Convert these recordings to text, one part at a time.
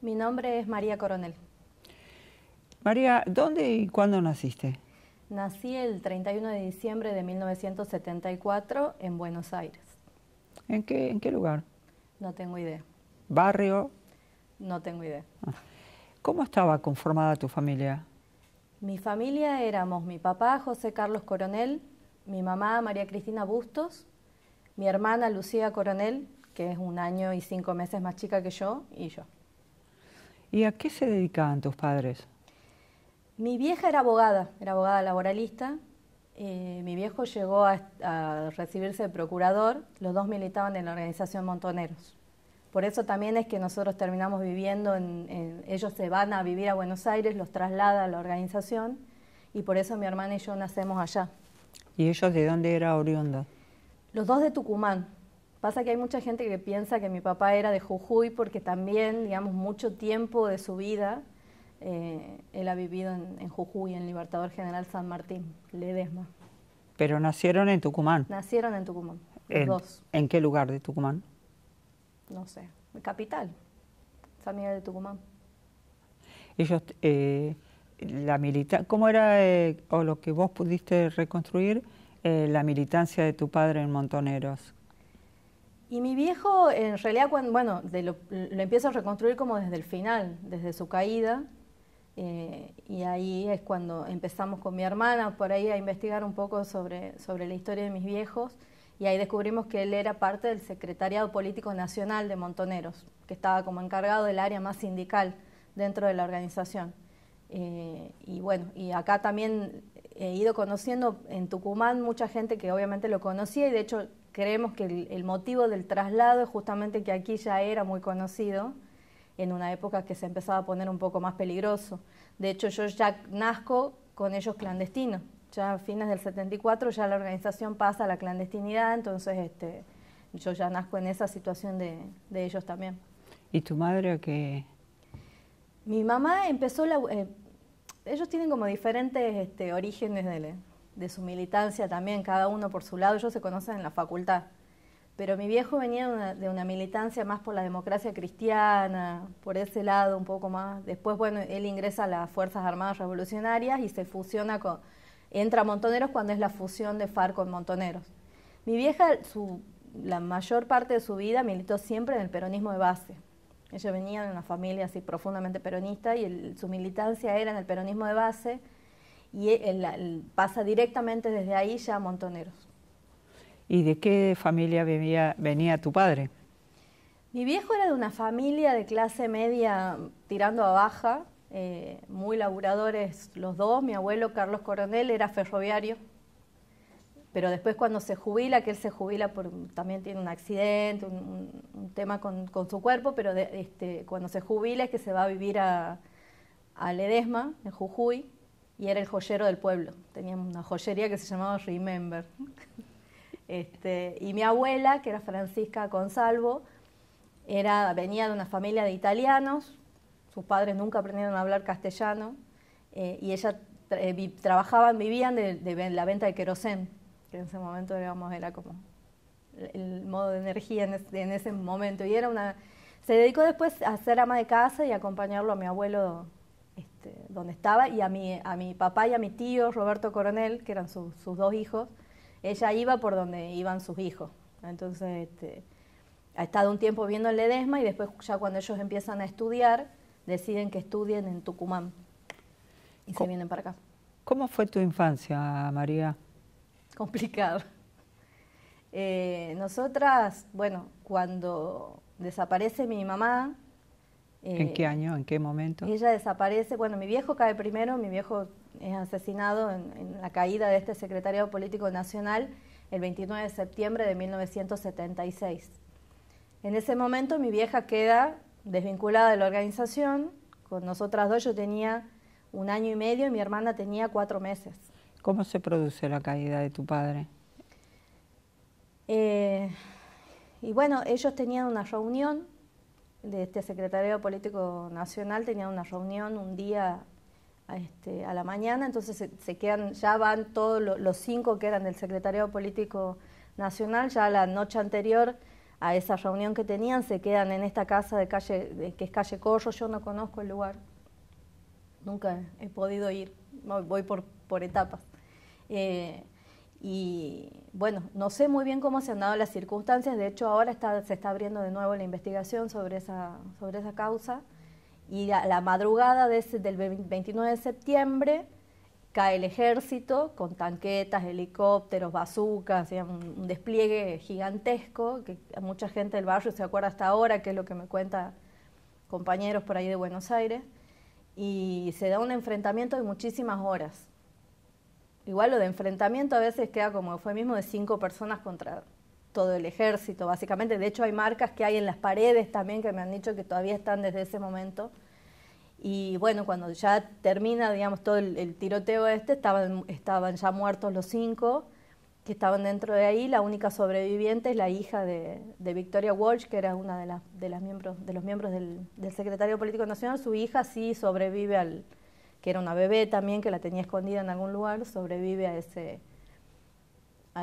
Mi nombre es María Coronel. María, ¿dónde y cuándo naciste? Nací el 31 de diciembre de 1974 en Buenos Aires. ¿En qué lugar? No tengo idea. ¿Barrio? No tengo idea. ¿Cómo estaba conformada tu familia? Mi familia éramos mi papá, José Carlos Coronel, mi mamá, María Cristina Bustos, mi hermana, Lucía Coronel, que es 1 año y 5 meses más chica que yo, y yo. ¿Y a qué se dedicaban tus padres? Mi vieja era abogada laboralista. Mi viejo llegó a recibirse de procurador. Los dos militaban en la organización Montoneros. Por eso también es que nosotros terminamos viviendo, ellos se van a vivir a Buenos Aires, los traslada a la organización, y por eso mi hermana y yo nacemos allá. ¿Y ellos de dónde era oriundo? Los dos de Tucumán. Pasa que hay mucha gente que piensa que mi papá era de Jujuy porque también, digamos, mucho tiempo de su vida él ha vivido en Jujuy, en Libertador General San Martín, Ledesma. Pero nacieron en Tucumán. Nacieron en Tucumán, los dos. ¿En qué lugar de Tucumán? No sé, capital, San Miguel de Tucumán. Ellos, ¿cómo era, o lo que vos pudiste reconstruir, la militancia de tu padre en Montoneros? Y mi viejo, en realidad, bueno, lo empiezo a reconstruir como desde el final, desde su caída, y ahí es cuando empezamos con mi hermana, por ahí a investigar un poco sobre la historia de mis viejos, y ahí descubrimos que él era parte del Secretariado Político Nacional de Montoneros, que estaba como encargado del área más sindical dentro de la organización. Y bueno, y acá también he ido conociendo en Tucumán mucha gente que obviamente lo conocía, y de hecho creemos que el motivo del traslado es justamente que aquí ya era muy conocido, en una época que se empezaba a poner un poco más peligroso. De hecho, yo ya nazco con ellos clandestinos. Ya a fines del 74 ya la organización pasa a la clandestinidad, entonces yo ya nazco en esa situación de ellos también. ¿Y tu madre qué? Mi mamá empezó, ellos tienen como diferentes orígenes de su militancia también, cada uno por su lado. Ellos se conocen en la facultad. Pero mi viejo venía de una militancia más por la democracia cristiana, por ese lado un poco más. Después, bueno, él ingresa a las Fuerzas Armadas Revolucionarias y se fusiona entra a Montoneros cuando es la fusión de FARC con Montoneros. Mi vieja, la mayor parte de su vida militó siempre en el peronismo de base. Ella venía de una familia así profundamente peronista y su militancia era en el peronismo de base, y él pasa directamente desde ahí ya a Montoneros. ¿Y de qué familia venía tu padre? Mi viejo era de una familia de clase media tirando a baja, muy laburadores los dos. Mi abuelo Carlos Coronel era ferroviario, pero después cuando se jubila, que él se jubila también tiene un accidente, un tema con su cuerpo, pero cuando se jubila es que se va a vivir a Ledesma, en Jujuy, y era el joyero del pueblo. Teníamos una joyería que se llamaba Remember. Y mi abuela, que era Francisca Consalvo, venía de una familia de italianos. Sus padres nunca aprendieron a hablar castellano, y ella vivían de la venta de querosén, que en ese momento, digamos, era como el modo de energía en ese momento. Y se dedicó después a ser ama de casa y a acompañarlo a mi abuelo donde estaba, y a mi papá y a mi tío Roberto Coronel, que eran sus dos hijos. Ella iba por donde iban sus hijos. Entonces ha estado un tiempo viviendo en Ledesma, y después ya cuando ellos empiezan a estudiar, deciden que estudien en Tucumán y se vienen para acá. ¿Cómo fue tu infancia, María? Complicado. Nosotras, bueno, cuando desaparece mi mamá... ¿En qué año? ¿En qué momento? Ella desaparece, bueno, mi viejo cae primero. Mi viejo es asesinado en la caída de este Secretariado Político Nacional el 29 de septiembre de 1976. En ese momento mi vieja queda desvinculada de la organización. Con nosotras dos yo tenía 1 año y medio y mi hermana tenía 4 meses. ¿Cómo se produce la caída de tu padre? Y bueno, ellos tenían una reunión de este Secretariado Político Nacional, tenían una reunión un día a la mañana, entonces se quedan, ya van todos los 5 que eran del Secretariado Político Nacional. Ya la noche anterior a esa reunión que tenían, se quedan en esta casa de calle, que es calle Corro. Yo no conozco el lugar, nunca he podido ir, voy por etapas. Y bueno, no sé muy bien cómo se han dado las circunstancias, de hecho ahora se está abriendo de nuevo la investigación sobre esa causa, y a la madrugada del 29 de septiembre cae el ejército con tanquetas, helicópteros, bazucas, un despliegue gigantesco, que mucha gente del barrio se acuerda hasta ahora, que es lo que me cuentan compañeros por ahí de Buenos Aires, y se da un enfrentamiento de muchísimas horas. Igual lo de enfrentamiento a veces queda como eufemismo de 5 personas contra todo el ejército, básicamente. De hecho, hay marcas que hay en las paredes también que me han dicho que todavía están desde ese momento. Y bueno, cuando ya termina, digamos, todo el tiroteo estaban ya muertos los 5 que estaban dentro de ahí. La única sobreviviente es la hija de Victoria Walsh, que era una de los miembros del Secretario Político Nacional. Su hija sí sobrevive que era una bebé también, que la tenía escondida en algún lugar, sobrevive a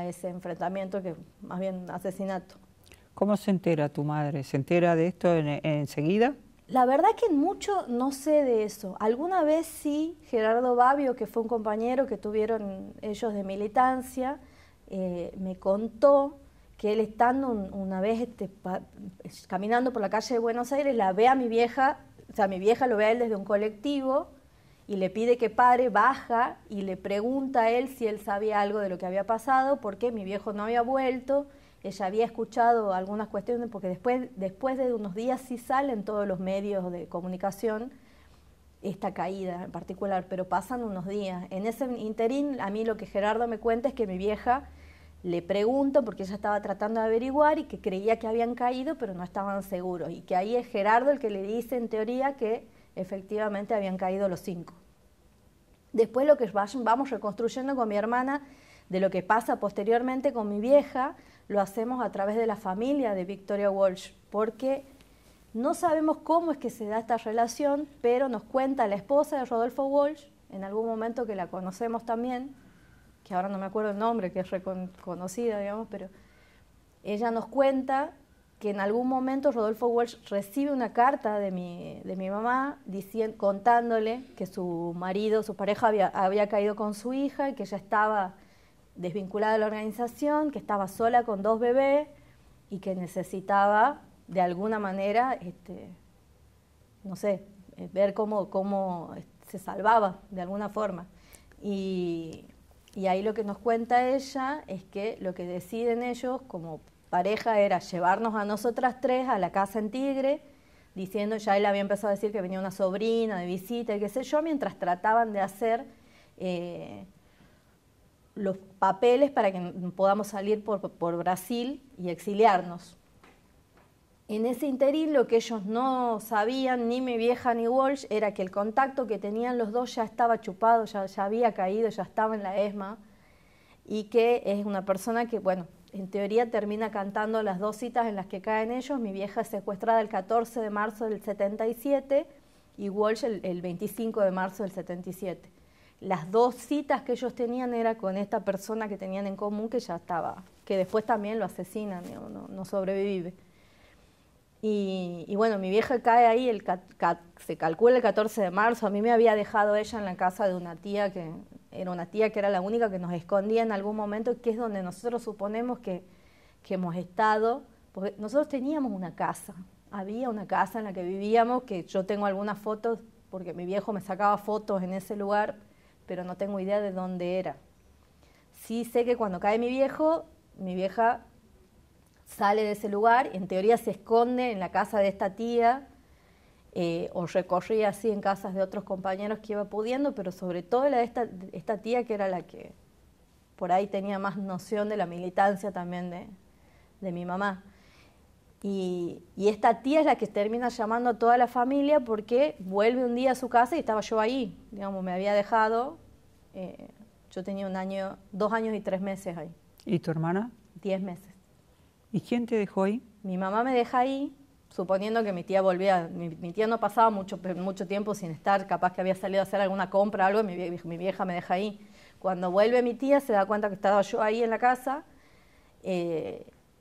ese enfrentamiento, que más bien asesinato. ¿Cómo se entera tu madre? ¿Se entera de esto enseguida? La verdad que mucho no sé de eso. Alguna vez sí, Gerardo Babbio, que fue un compañero que tuvieron ellos de militancia, me contó que él estando una vez caminando por la calle de Buenos Aires, la ve a mi vieja, o sea, mi vieja lo ve a él desde un colectivo, y le pide que pare, baja y le pregunta a él si él sabía algo de lo que había pasado, porque mi viejo no había vuelto, ella había escuchado algunas cuestiones, porque después de unos días sí salen todos los medios de comunicación esta caída en particular, pero pasan unos días. En ese interín, a mí lo que Gerardo me cuenta es que mi vieja le pregunta, porque ella estaba tratando de averiguar y que creía que habían caído, pero no estaban seguros, y que ahí es Gerardo el que le dice en teoría que efectivamente habían caído los 5. Después lo que vamos reconstruyendo con mi hermana de lo que pasa posteriormente con mi vieja, lo hacemos a través de la familia de Victoria Walsh, porque no sabemos cómo es que se da esta relación, pero nos cuenta la esposa de Rodolfo Walsh, en algún momento que la conocemos también, que ahora no me acuerdo el nombre, que es reconocida, digamos, pero ella nos cuenta que en algún momento Rodolfo Walsh recibe una carta de mi mamá contándole que su marido, su pareja había caído con su hija y que ella estaba desvinculada de la organización, que estaba sola con 2 bebés y que necesitaba de alguna manera, no sé, ver cómo se salvaba de alguna forma. Y ahí lo que nos cuenta ella es que lo que deciden ellos como pareja era llevarnos a nosotras 3 a la casa en Tigre, diciendo, ya él había empezado a decir que venía una sobrina de visita y qué sé yo, mientras trataban de hacer los papeles para que podamos salir por Brasil y exiliarnos. En ese interín lo que ellos no sabían, ni mi vieja ni Walsh, era que el contacto que tenían los dos ya estaba chupado, ya había caído, ya estaba en la ESMA, y que es una persona que, bueno, en teoría termina cantando las 2 citas en las que caen ellos. Mi vieja es secuestrada el 14 de marzo del 77 y Walsh el 25 de marzo del 77. Las 2 citas que ellos tenían era con esta persona que tenían en común, que ya estaba, que después también lo asesinan, no sobrevive. Y bueno, mi vieja cae ahí, se calcula el 14 de marzo. A mí me había dejado ella en la casa de una tía que era la única que nos escondía en algún momento, que es donde nosotros suponemos que hemos estado, porque nosotros teníamos una casa, había una casa en la que vivíamos, que yo tengo algunas fotos, porque mi viejo me sacaba fotos en ese lugar, pero no tengo idea de dónde era. Sí sé que cuando cae mi vieja sale de ese lugar, en teoría se esconde en la casa de esta tía, o recorría así en casas de otros compañeros que iba pudiendo, pero sobre todo la de esta tía, que era la que por ahí tenía más noción de la militancia también de mi mamá. Y esta tía es la que termina llamando a toda la familia, porque vuelve un día a su casa y estaba yo ahí, digamos, me había dejado, yo tenía 2 años y 3 meses ahí. ¿Y tu hermana? 10 meses. ¿Y quién te dejó ahí? Mi mamá me deja ahí, suponiendo que mi tía volvía. Mi tía no pasaba mucho tiempo sin estar, capaz que había salido a hacer alguna compra o algo, mi vieja me deja ahí. Cuando vuelve mi tía se da cuenta que estaba yo ahí en la casa,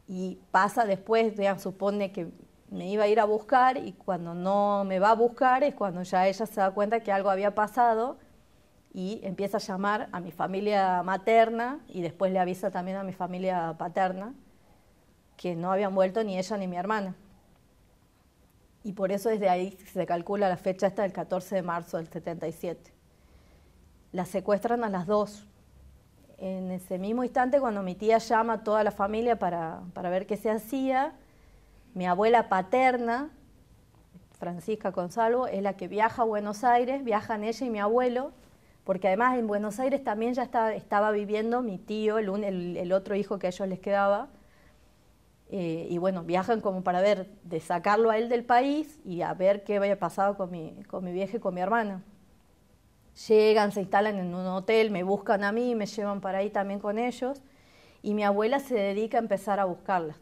Y pasa después, ya supone que me iba a ir a buscar y cuando no me va a buscar es cuando ya ella se da cuenta que algo había pasado y empieza a llamar a mi familia materna y después le avisa también a mi familia paterna que no habían vuelto ni ella ni mi hermana. Y por eso desde ahí se calcula la fecha esta del 14 de marzo del 77. La secuestran a las 2. En ese mismo instante, cuando mi tía llama a toda la familia para ver qué se hacía, mi abuela paterna, Francisca Consalvo, es la que viaja a Buenos Aires, viajan ella y mi abuelo, porque además en Buenos Aires también ya estaba viviendo mi tío, el otro hijo que a ellos les quedaba, y bueno, viajan como para ver, de sacarlo a él del país y a ver qué había pasado con mi vieja y con mi hermana. Llegan, se instalan en un hotel, me buscan a mí, me llevan para ahí también con ellos, y mi abuela se dedica a empezar a buscarlas.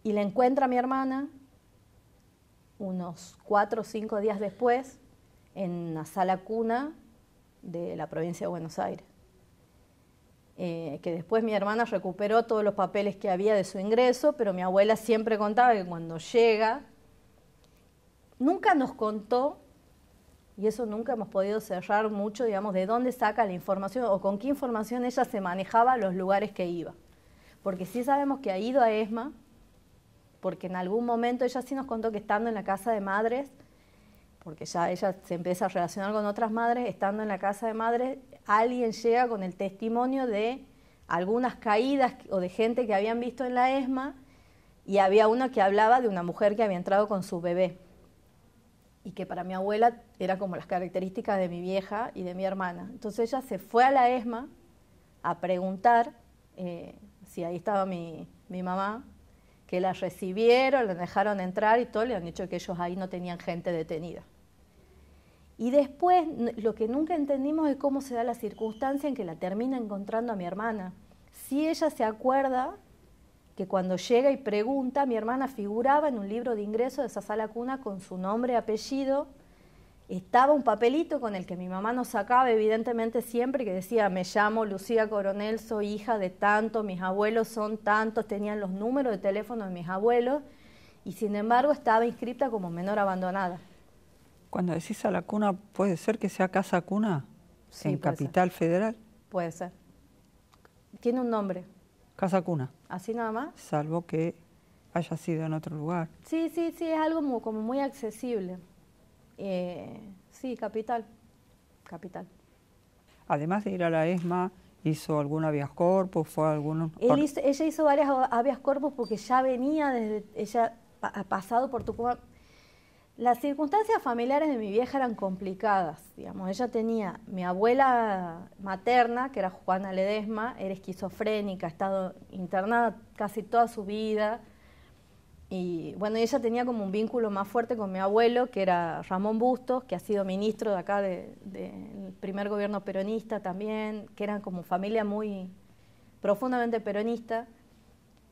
Y la encuentra a mi hermana unos 4 o 5 días después en una sala cuna de la provincia de Buenos Aires. Que después mi hermana recuperó todos los papeles que había de su ingreso, pero mi abuela siempre contaba que cuando llega, nunca nos contó, y eso nunca hemos podido cerrar mucho, digamos, de dónde saca la información o con qué información ella se manejaba a los lugares que iba. Porque sí sabemos que ha ido a ESMA, porque en algún momento ella sí nos contó que estando en la casa de madres, porque ya ella se empieza a relacionar con otras madres, estando en la casa de madres, alguien llega con el testimonio de algunas caídas o de gente que habían visto en la ESMA, y había uno que hablaba de una mujer que había entrado con su bebé, y que para mi abuela era como las características de mi vieja y de mi hermana. Entonces ella se fue a la ESMA a preguntar si ahí estaba mi mamá, que la recibieron, la dejaron entrar y todo, le han dicho que ellos ahí no tenían gente detenida. Y después, lo que nunca entendimos es cómo se da la circunstancia en que la termina encontrando a mi hermana. Sí, ella se acuerda que cuando llega y pregunta, mi hermana figuraba en un libro de ingreso de esa sala cuna con su nombre y apellido. Estaba un papelito con el que mi mamá nos sacaba evidentemente siempre, que decía: me llamo Lucía Coronel, soy hija de tanto, mis abuelos son tantos, tenían los números de teléfono de mis abuelos, y sin embargo estaba inscrita como menor abandonada. Cuando decís sala cuna, ¿puede ser que sea casa cuna Sí, en Capital Federal? Puede ser. Tiene un nombre. Casa cuna. ¿Así nada más? Salvo que haya sido en otro lugar. Sí, es algo como muy accesible. Sí, Capital. Además de ir a la ESMA, ¿hizo algún habeas corpus? ¿Fue algún...? Ella hizo varias habeas corpus porque ya venía ella ha pasado por Tucumán. Las circunstancias familiares de mi vieja eran complicadas, digamos. Ella tenía, mi abuela materna, que era Juana Ledesma, era esquizofrénica, ha estado internada casi toda su vida. Y bueno, ella tenía como un vínculo más fuerte con mi abuelo, que era Ramón Bustos, que ha sido ministro de acá del primer gobierno peronista también, que eran como familia muy profundamente peronista.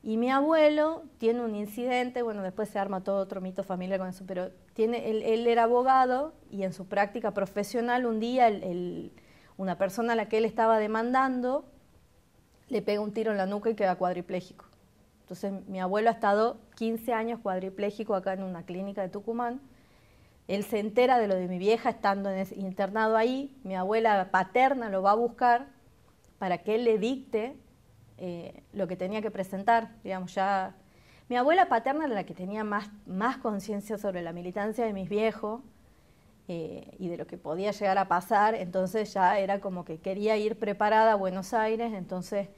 Y mi abuelo tiene un incidente, bueno, después se arma todo otro mito familiar con eso, pero él era abogado y en su práctica profesional un día una persona a la que él estaba demandando le pega un tiro en la nuca y queda cuadripléjico. Entonces mi abuelo ha estado 15 años cuadripléjico acá en una clínica de Tucumán. Él se entera de lo de mi vieja estando internado ahí. Mi abuela paterna lo va a buscar para que él le dicte lo que tenía que presentar. Digamos, ya mi abuela paterna era la que tenía más conciencia sobre la militancia de mis viejos y de lo que podía llegar a pasar. Entonces ya era como que quería ir preparada a Buenos Aires. Entonces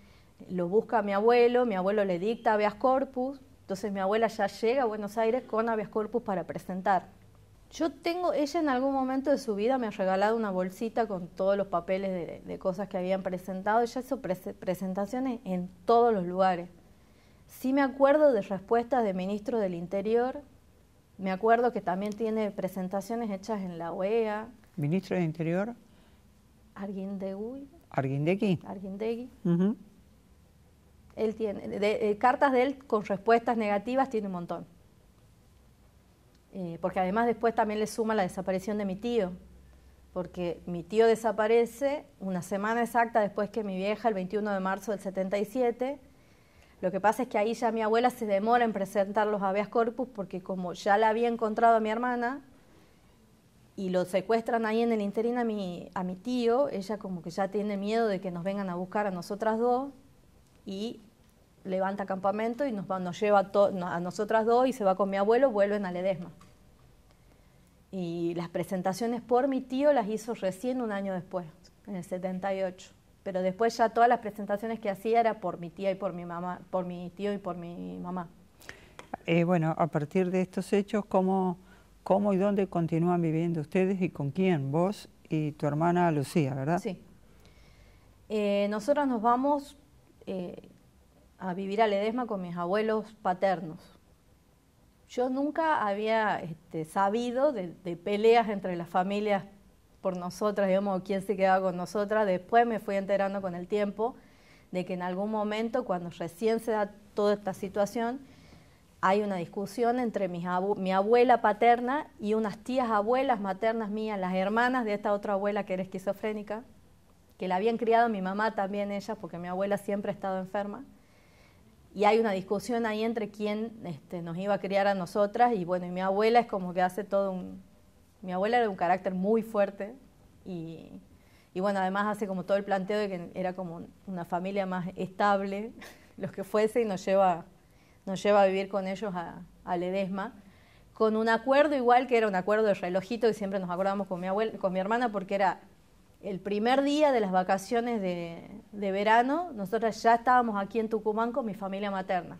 lo busca a mi abuelo le dicta habeas corpus. Entonces mi abuela ya llega a Buenos Aires con habeas corpus para presentar. Ella en algún momento de su vida me ha regalado una bolsita con todos los papeles de cosas que habían presentado. Ella hizo presentaciones en todos los lugares. Sí me acuerdo de respuestas de ministros del Interior. Me acuerdo que también tiene presentaciones hechas en la OEA. ¿Ministro del Interior? Arguindegui. Arguindegui. Él tiene cartas de él con respuestas negativas, tiene un montón. Porque además después también le suma la desaparición de mi tío, porque mi tío desaparece una semana exacta después que mi vieja, el 21 de marzo del 77, Lo que pasa es que ahí ya mi abuela se demora en presentar los habeas corpus porque como ya la había encontrado a mi hermana y lo secuestran ahí en el interín a mi tío, ella como que ya tiene miedo de que nos vengan a buscar a nosotras dos y levanta campamento y nos lleva a nosotras dos y se va con mi abuelo, vuelven a Ledesma. Y las presentaciones por mi tío las hizo recién un año después, en el 78. Pero después ya todas las presentaciones que hacía era por mi tía y por mi mamá, por mi tío y por mi mamá. Bueno, a partir de estos hechos, ¿cómo y dónde continúan viviendo ustedes y con quién? Vos y tu hermana Lucía, ¿verdad? Sí. Nosotros nos vamos a vivir a Ledesma con mis abuelos paternos. Yo nunca había sabido de peleas entre las familias por nosotras, digamos, quién se quedaba con nosotras. Después me fui enterando con el tiempo de que en algún momento, cuando recién se da toda esta situación, hay una discusión entre mi abuela paterna y unas tías abuelas maternas mías, las hermanas de esta otra abuela que era esquizofrénica, que la habían criado mi mamá también ellas, porque mi abuela siempre ha estado enferma. Y hay una discusión ahí entre quién nos iba a criar a nosotras, y bueno, y mi abuela es como que hace todo un... Mi abuela era de un carácter muy fuerte, y bueno, además hace como todo el planteo de que era como una familia más estable, los que fuese, y nos lleva a vivir con ellos a Ledesma, con un acuerdo igual que era un acuerdo de relojito, y siempre nos acordamos con mi hermana, porque era el primer día de las vacaciones de verano. Nosotras ya estábamos aquí en Tucumán con mi familia materna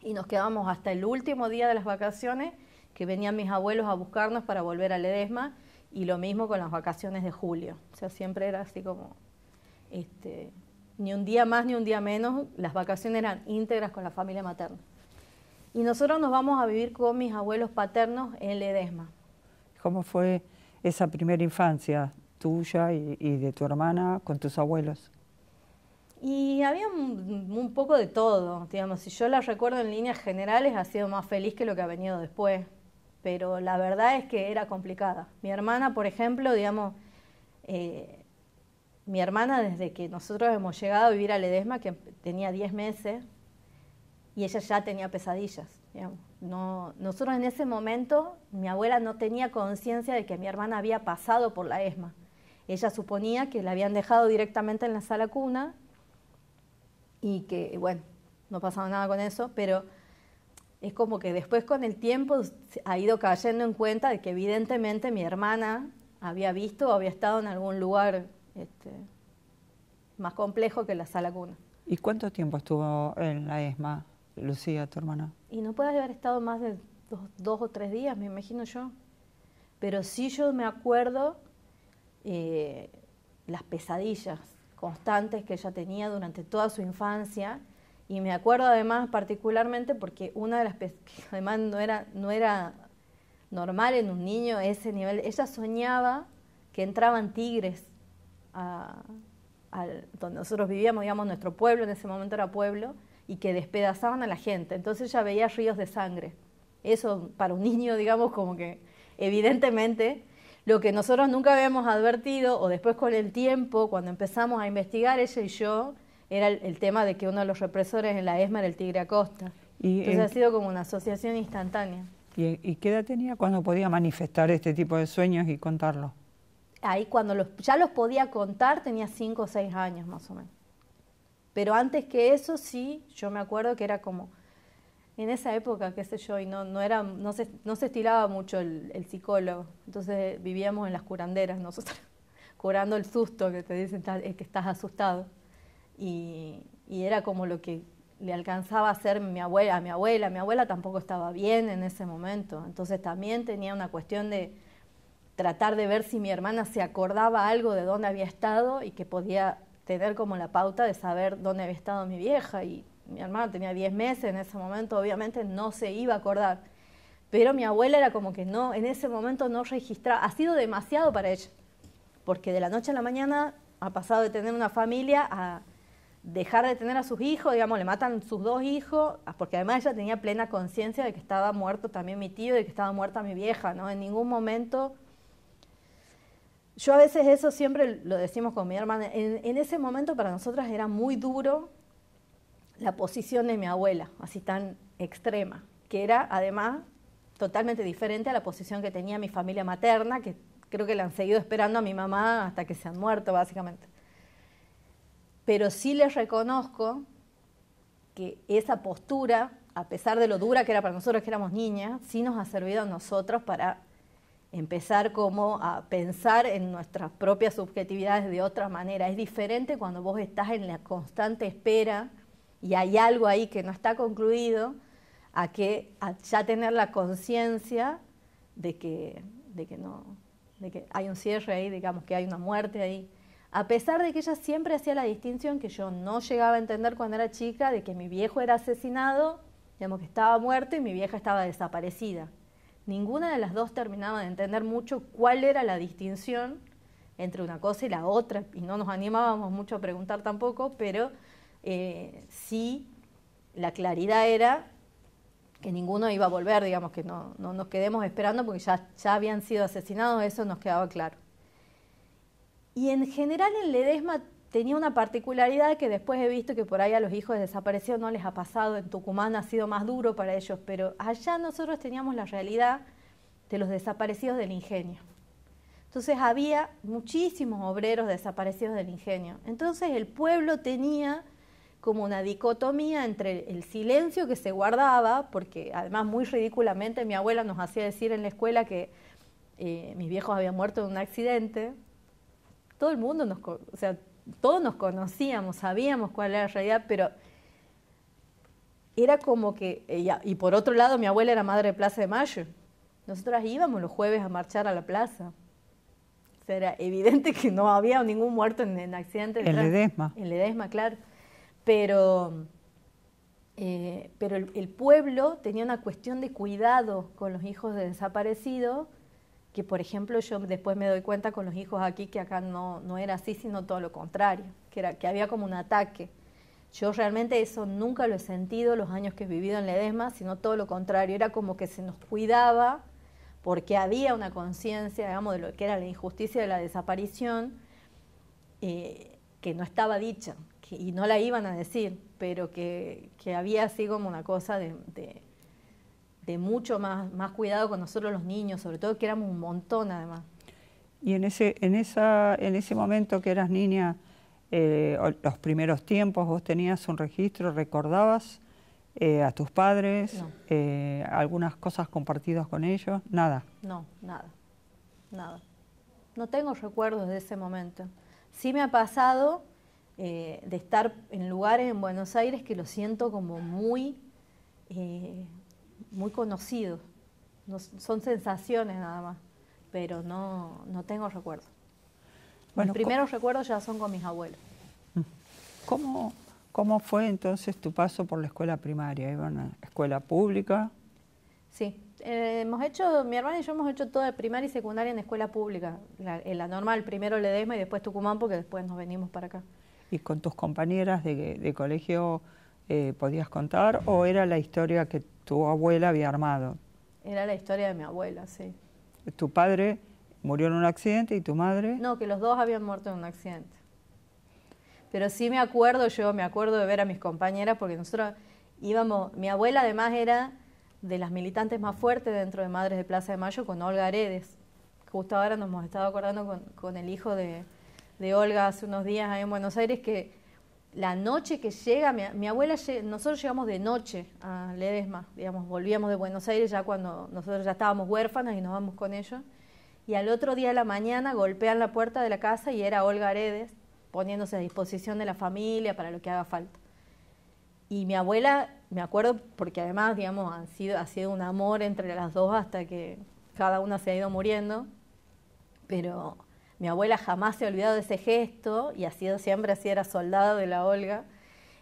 y nos quedábamos hasta el último día de las vacaciones, que venían mis abuelos a buscarnos para volver a Ledesma, y lo mismo con las vacaciones de julio. O sea, siempre era así como ni un día más ni un día menos, las vacaciones eran íntegras con la familia materna. Y nosotros nos vamos a vivir con mis abuelos paternos en Ledesma. ¿Cómo fue esa primera infancia tuya y de tu hermana con tus abuelos? Y había un poco de todo, digamos. Si yo la recuerdo en líneas generales, ha sido más feliz que lo que ha venido después, pero la verdad es que era complicada. Mi hermana, por ejemplo, digamos, mi hermana, desde que nosotros hemos llegado a vivir a Ledesma, que tenía 10 meses, y ella ya tenía pesadillas, digamos. No, nosotros en ese momento, mi abuela no tenía conciencia de que mi hermana había pasado por la ESMA. Ella suponía que la habían dejado directamente en la sala cuna y que, bueno, no pasaba nada con eso, pero es como que después con el tiempo ha ido cayendo en cuenta de que evidentemente mi hermana había visto o había estado en algún lugar más complejo que la sala cuna. ¿Y cuánto tiempo estuvo en la ESMA, Lucía, tu hermana? Y no puede haber estado más de dos o 3 días, me imagino yo. Pero sí yo me acuerdo las pesadillas constantes que ella tenía durante toda su infancia, y me acuerdo además particularmente porque una de las que además no era normal en un niño ese nivel. Ella soñaba que entraban tigres donde nosotros vivíamos, digamos, nuestro pueblo en ese momento era pueblo, y que despedazaban a la gente. Entonces ella veía ríos de sangre. Eso para un niño, digamos, como que evidentemente lo que nosotros nunca habíamos advertido, o después con el tiempo, cuando empezamos a investigar, ella y yo, era el tema de que uno de los represores en la ESMA era el tigre Acosta. Entonces ha sido como una asociación instantánea. ¿Y qué edad tenía cuando podía manifestar este tipo de sueños y contarlos? Ahí cuando ya los podía contar tenía 5 o 6 años más o menos. Pero antes que eso sí, yo me acuerdo que era como... En esa época, qué sé yo, y no se estilaba mucho el psicólogo. Entonces vivíamos en las curanderas nosotros, curando el susto que te dicen que estás asustado. Y era como lo que le alcanzaba a hacer a mi abuela. Mi abuela tampoco estaba bien en ese momento. Entonces también tenía una cuestión de tratar de ver si mi hermana se acordaba algo de dónde había estado y que podía tener como la pauta de saber dónde había estado mi vieja. Y mi hermana tenía 10 meses en ese momento, obviamente no se iba a acordar. Pero mi abuela era como que no, en ese momento no registraba. Ha sido demasiado para ella, porque de la noche a la mañana ha pasado de tener una familia a dejar de tener a sus hijos, digamos, le matan sus 2 hijos, porque además ella tenía plena conciencia de que estaba muerto también mi tío y de que estaba muerta mi vieja, ¿no? En ningún momento... Yo a veces eso siempre lo decimos con mi hermana, en ese momento para nosotras era muy duro la posición de mi abuela, así tan extrema, que era además totalmente diferente a la posición que tenía mi familia materna, que creo que la han seguido esperando a mi mamá hasta que se han muerto, básicamente. Pero sí les reconozco que esa postura, a pesar de lo dura que era para nosotros que éramos niñas, sí nos ha servido a nosotros para empezar como a pensar en nuestras propias subjetividades de otra manera. Es diferente cuando vos estás en la constante espera y hay algo ahí que no está concluido, a ya tener la conciencia de que hay un cierre ahí, digamos, que hay una muerte ahí. A pesar de que ella siempre hacía la distinción que yo no llegaba a entender cuando era chica, de que mi viejo era asesinado, digamos que estaba muerto y mi vieja estaba desaparecida. Ninguna de las dos terminaba de entender mucho cuál era la distinción entre una cosa y la otra, y no nos animábamos mucho a preguntar tampoco, pero sí la claridad era que ninguno iba a volver, digamos, que no nos quedemos esperando porque ya habían sido asesinados, eso nos quedaba claro. Y en general en Ledesma tenía una particularidad que después he visto que por ahí a los hijos desaparecidos no les ha pasado, en Tucumán ha sido más duro para ellos, pero allá nosotros teníamos la realidad de los desaparecidos del ingenio. Entonces había muchísimos obreros desaparecidos del ingenio. Entonces el pueblo tenía como una dicotomía entre el silencio que se guardaba, porque además muy ridículamente mi abuela nos hacía decir en la escuela que mis viejos habían muerto en un accidente. Todo el mundo todos nos conocíamos, sabíamos cuál era la realidad, pero era como que, y por otro lado mi abuela era madre de Plaza de Mayo, nosotras íbamos los jueves a marchar a la plaza. O sea, era evidente que no había ningún muerto en accidente. En Ledesma. En Ledesma, claro. Pero el pueblo tenía una cuestión de cuidado con los hijos de desaparecidos, que por ejemplo yo después me doy cuenta con los hijos aquí que acá no era así, sino todo lo contrario, que había como un ataque. Yo realmente eso nunca lo he sentido los años que he vivido en Ledesma, sino todo lo contrario, era como que se nos cuidaba porque había una conciencia, digamos, de lo que era la injusticia de la desaparición, que no estaba dicha, y no la iban a decir, pero que había así como una cosa de mucho más cuidado con nosotros los niños, sobre todo que éramos un montón además. Y en ese momento que eras niña, los primeros tiempos, ¿vos tenías un registro, recordabas a tus padres, No. algunas cosas compartidas con ellos? Nada. No, nada. No tengo recuerdos de ese momento. Sí me ha pasado de estar en lugares en Buenos Aires que lo siento como muy conocidos. No, son sensaciones nada más, pero no tengo recuerdos. Bueno, mis primeros recuerdos ya son con mis abuelos. ¿Cómo fue entonces tu paso por la escuela primaria? ¿Iba a una escuela pública? Sí, mi hermana y yo hemos hecho toda primaria y secundaria en escuela pública, la normal, primero Ledesma y después Tucumán, porque después nos venimos para acá. ¿Y con tus compañeras de colegio podías contar, o era la historia que tu abuela había armado? Era la historia de mi abuela, sí. ¿Tu padre murió en un accidente y tu madre? No, que los dos habían muerto en un accidente. Pero sí me acuerdo de ver a mis compañeras, porque nosotros íbamos, mi abuela además era de las militantes más fuertes dentro de Madres de Plaza de Mayo, con Olga Aredes. Justo ahora nos hemos estado acordando con el hijo de Olga hace unos días ahí en Buenos Aires, que la noche que llega, mi abuela, nosotros llegamos de noche a Ledesma, digamos, volvíamos de Buenos Aires ya cuando nosotros ya estábamos huérfanas y nos vamos con ellos, y al otro día de la mañana golpean la puerta de la casa y era Olga Aredes poniéndose a disposición de la familia para lo que haga falta. Y mi abuela, me acuerdo, porque además, digamos, ha sido un amor entre las dos hasta que cada una se ha ido muriendo, pero mi abuela jamás se ha olvidado de ese gesto y ha sido siempre así, era soldado de la Olga,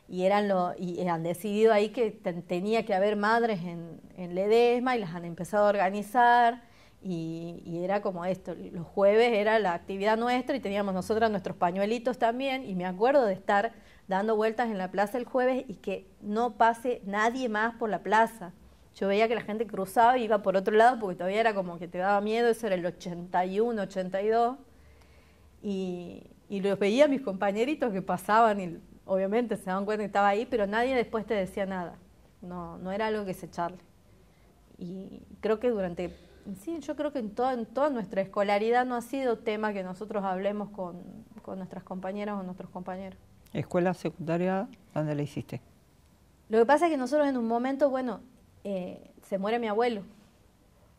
y han decidido ahí que tenía que haber madres en Ledesma y las han empezado a organizar, y era como esto, los jueves era la actividad nuestra y teníamos nosotras nuestros pañuelitos también, y me acuerdo de estar dando vueltas en la plaza el jueves y que no pase nadie más por la plaza. Yo veía que la gente cruzaba y iba por otro lado porque todavía era como que te daba miedo, eso era el 81, 82, y los veía a mis compañeritos que pasaban y obviamente se daban cuenta que estaba ahí, pero nadie después te decía nada. No era algo que se charle. Y creo que yo creo que en toda nuestra escolaridad no ha sido tema que nosotros hablemos con nuestras compañeras o nuestros compañeros. ¿Escuela secundaria dónde la hiciste? Lo que pasa es que nosotros en un momento, se muere mi abuelo,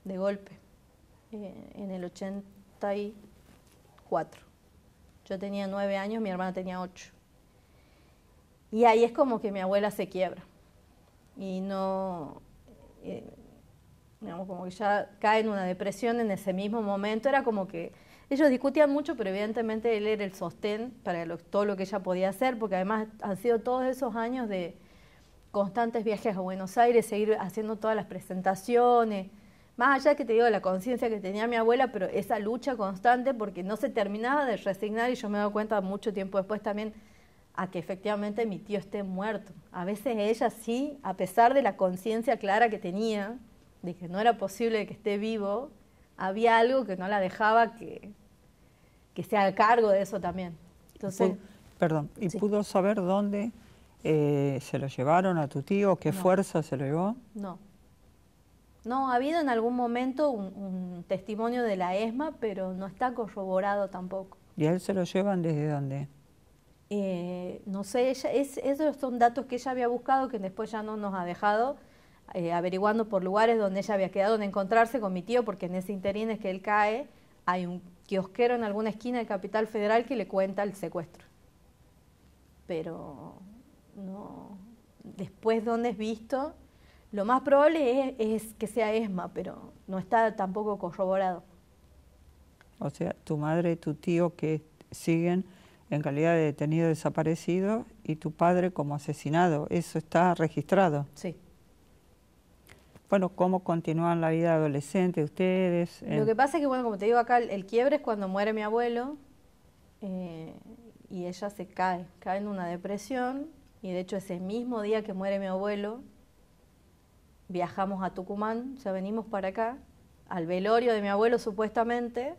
de golpe, en el 84. Yo tenía 9 años, mi hermana tenía 8. Y ahí es como que mi abuela se quiebra. Y no, digamos, como que ya cae en una depresión en ese mismo momento. Era como que ellos discutían mucho, pero evidentemente él era el sostén para todo lo que ella podía hacer, porque además han sido todos esos años de constantes viajes a Buenos Aires, seguir haciendo todas las presentaciones, más allá que te digo de la conciencia que tenía mi abuela, pero esa lucha constante porque no se terminaba de resignar, y yo me he dado cuenta mucho tiempo después también a que efectivamente mi tío esté muerto. A veces ella sí, a pesar de la conciencia clara que tenía, de que no era posible que esté vivo, había algo que no la dejaba que se haga cargo de eso también. Entonces, ¿Y pudo saber dónde se lo llevaron a tu tío? ¿Qué fuerza se lo llevó? No, ha habido en algún momento un testimonio de la ESMA, pero no está corroborado tampoco. ¿Y a él se lo llevan desde dónde? No sé, esos son datos que ella había buscado, que después ya no nos ha dejado, averiguando por lugares donde ella había quedado en encontrarse con mi tío, porque en ese interín es que él cae, hay un kiosquero en alguna esquina de Capital Federal que le cuenta el secuestro. Pero no, después donde es visto, lo más probable es que sea ESMA, pero no está tampoco corroborado. O sea, tu madre y tu tío que siguen en calidad de detenido desaparecido y tu padre como asesinado, ¿eso está registrado? Sí. Bueno, ¿cómo continúan la vida adolescente de ustedes? Lo que pasa es que, como te digo acá, el quiebre es cuando muere mi abuelo y ella se cae en una depresión, y de hecho ese mismo día que muere mi abuelo, viajamos a Tucumán, ya venimos para acá, al velorio de mi abuelo supuestamente,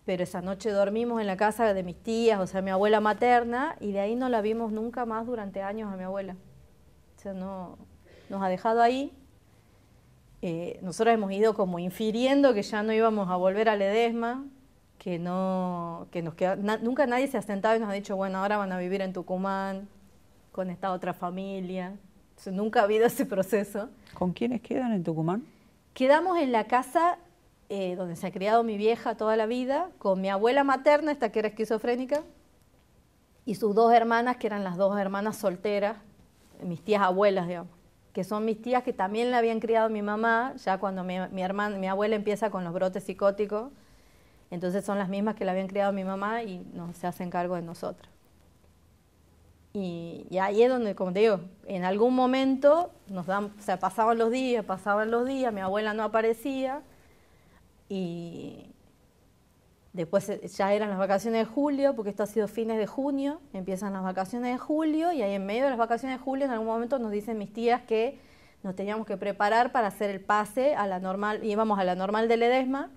pero esa noche dormimos en la casa de mis tías, o sea, mi abuela materna, y de ahí no la vimos nunca más durante años a mi abuela. O sea, no, nos ha dejado ahí. Nosotros hemos ido como infiriendo que ya no íbamos a volver a Ledesma, que nos queda, nunca nadie se ha sentado y nos ha dicho, bueno, ahora van a vivir en Tucumán, con esta otra familia. Entonces, nunca ha habido ese proceso. ¿Con quiénes quedan en Tucumán? Quedamos en la casa donde se ha criado mi vieja toda la vida, con mi abuela materna, esta que era esquizofrénica, y sus 2 hermanas, que eran las 2 hermanas solteras, mis tías abuelas, digamos, que son mis tías que también la habían criado mi mamá, ya cuando mi abuela empieza con los brotes psicóticos, entonces son las mismas que la habían criado mi mamá y se hacen cargo de nosotras. Y ahí es donde, como te digo, en algún momento pasaban los días, mi abuela no aparecía, y después ya eran las vacaciones de julio, porque esto ha sido fines de junio, empiezan las vacaciones de julio, y ahí en medio de las vacaciones de julio en algún momento nos dicen mis tías que nos teníamos que preparar para hacer el pase a la normal, íbamos a la normal de Ledesma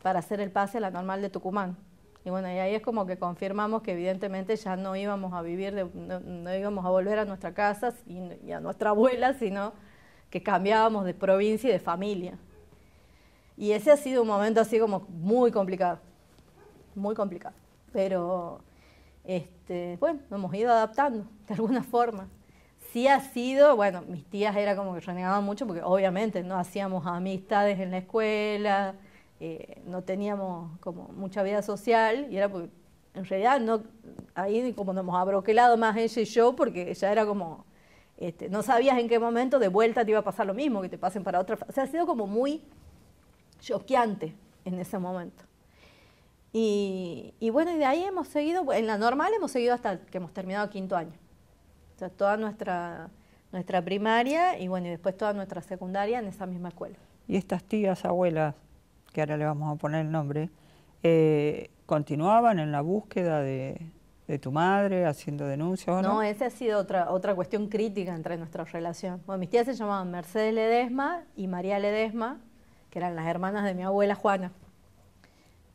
para hacer el pase a la normal de Tucumán. Y bueno, y ahí es como que confirmamos que evidentemente ya no íbamos a vivir, no íbamos a volver a nuestra casa y a nuestra abuela, sino que cambiábamos de provincia y de familia. Y ese ha sido un momento así como muy complicado, pero bueno, nos hemos ido adaptando de alguna forma. Sí ha sido, bueno, mis tías era como que renegaban mucho porque obviamente no hacíamos amistades en la escuela, no teníamos como mucha vida social, y era porque en realidad ahí como nos hemos abroquelado más ella y yo, porque ya era como, no sabías en qué momento de vuelta te iba a pasar lo mismo, que te pasen para otra, o sea, ha sido como muy choqueante en ese momento. Y bueno, y de ahí hemos seguido, en la normal hemos seguido hasta que hemos terminado 5º año. O sea, toda nuestra primaria y bueno, y después toda nuestra secundaria en esa misma escuela. ¿Y estas tías abuelas, que ahora le vamos a poner el nombre, continuaban en la búsqueda de tu madre, haciendo denuncias o no? No, esa ha sido otra cuestión crítica entre nuestra relación. Bueno, mis tías se llamaban Mercedes Ledesma y María Ledesma, que eran las hermanas de mi abuela Juana.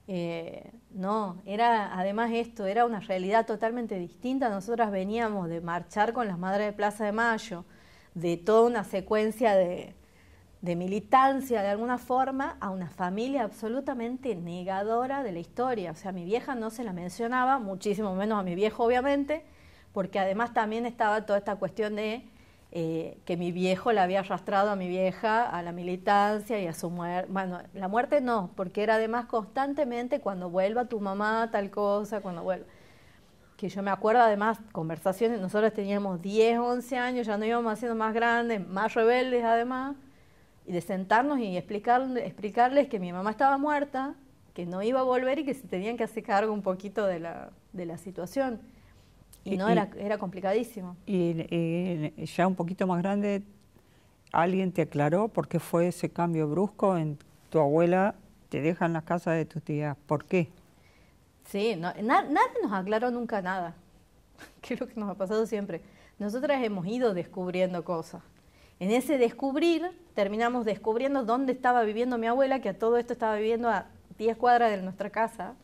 No, era además esto, era una realidad totalmente distinta. Nosotras veníamos de marchar con las Madres de Plaza de Mayo, de toda una secuencia de militancia de alguna forma, a una familia absolutamente negadora de la historia. O sea, a mi vieja no se la mencionaba, muchísimo menos a mi viejo obviamente, porque además también estaba toda esta cuestión de que mi viejo la había arrastrado a mi vieja a la militancia y a su muerte. Bueno, la muerte no, porque era además constantemente cuando vuelva tu mamá tal cosa, cuando vuelva. Que yo me acuerdo además conversaciones, nosotros teníamos 10, 11 años, ya nos íbamos haciendo más grandes, más rebeldes además, y de sentarnos y explicarles que mi mamá estaba muerta, que no iba a volver y que se tenían que hacer cargo un poquito de la situación. Y no, era complicadísimo. Y ya un poquito más grande, ¿alguien te aclaró por qué fue ese cambio brusco en tu abuela? Te deja en la casa de tus tías. ¿Por qué? Sí, nadie nos aclaró nunca nada, que es lo que nos ha pasado siempre. Nosotras hemos ido descubriendo cosas. En ese descubrir, terminamos descubriendo dónde estaba viviendo mi abuela, que a todo esto estaba viviendo a 10 cuadras de nuestra casa,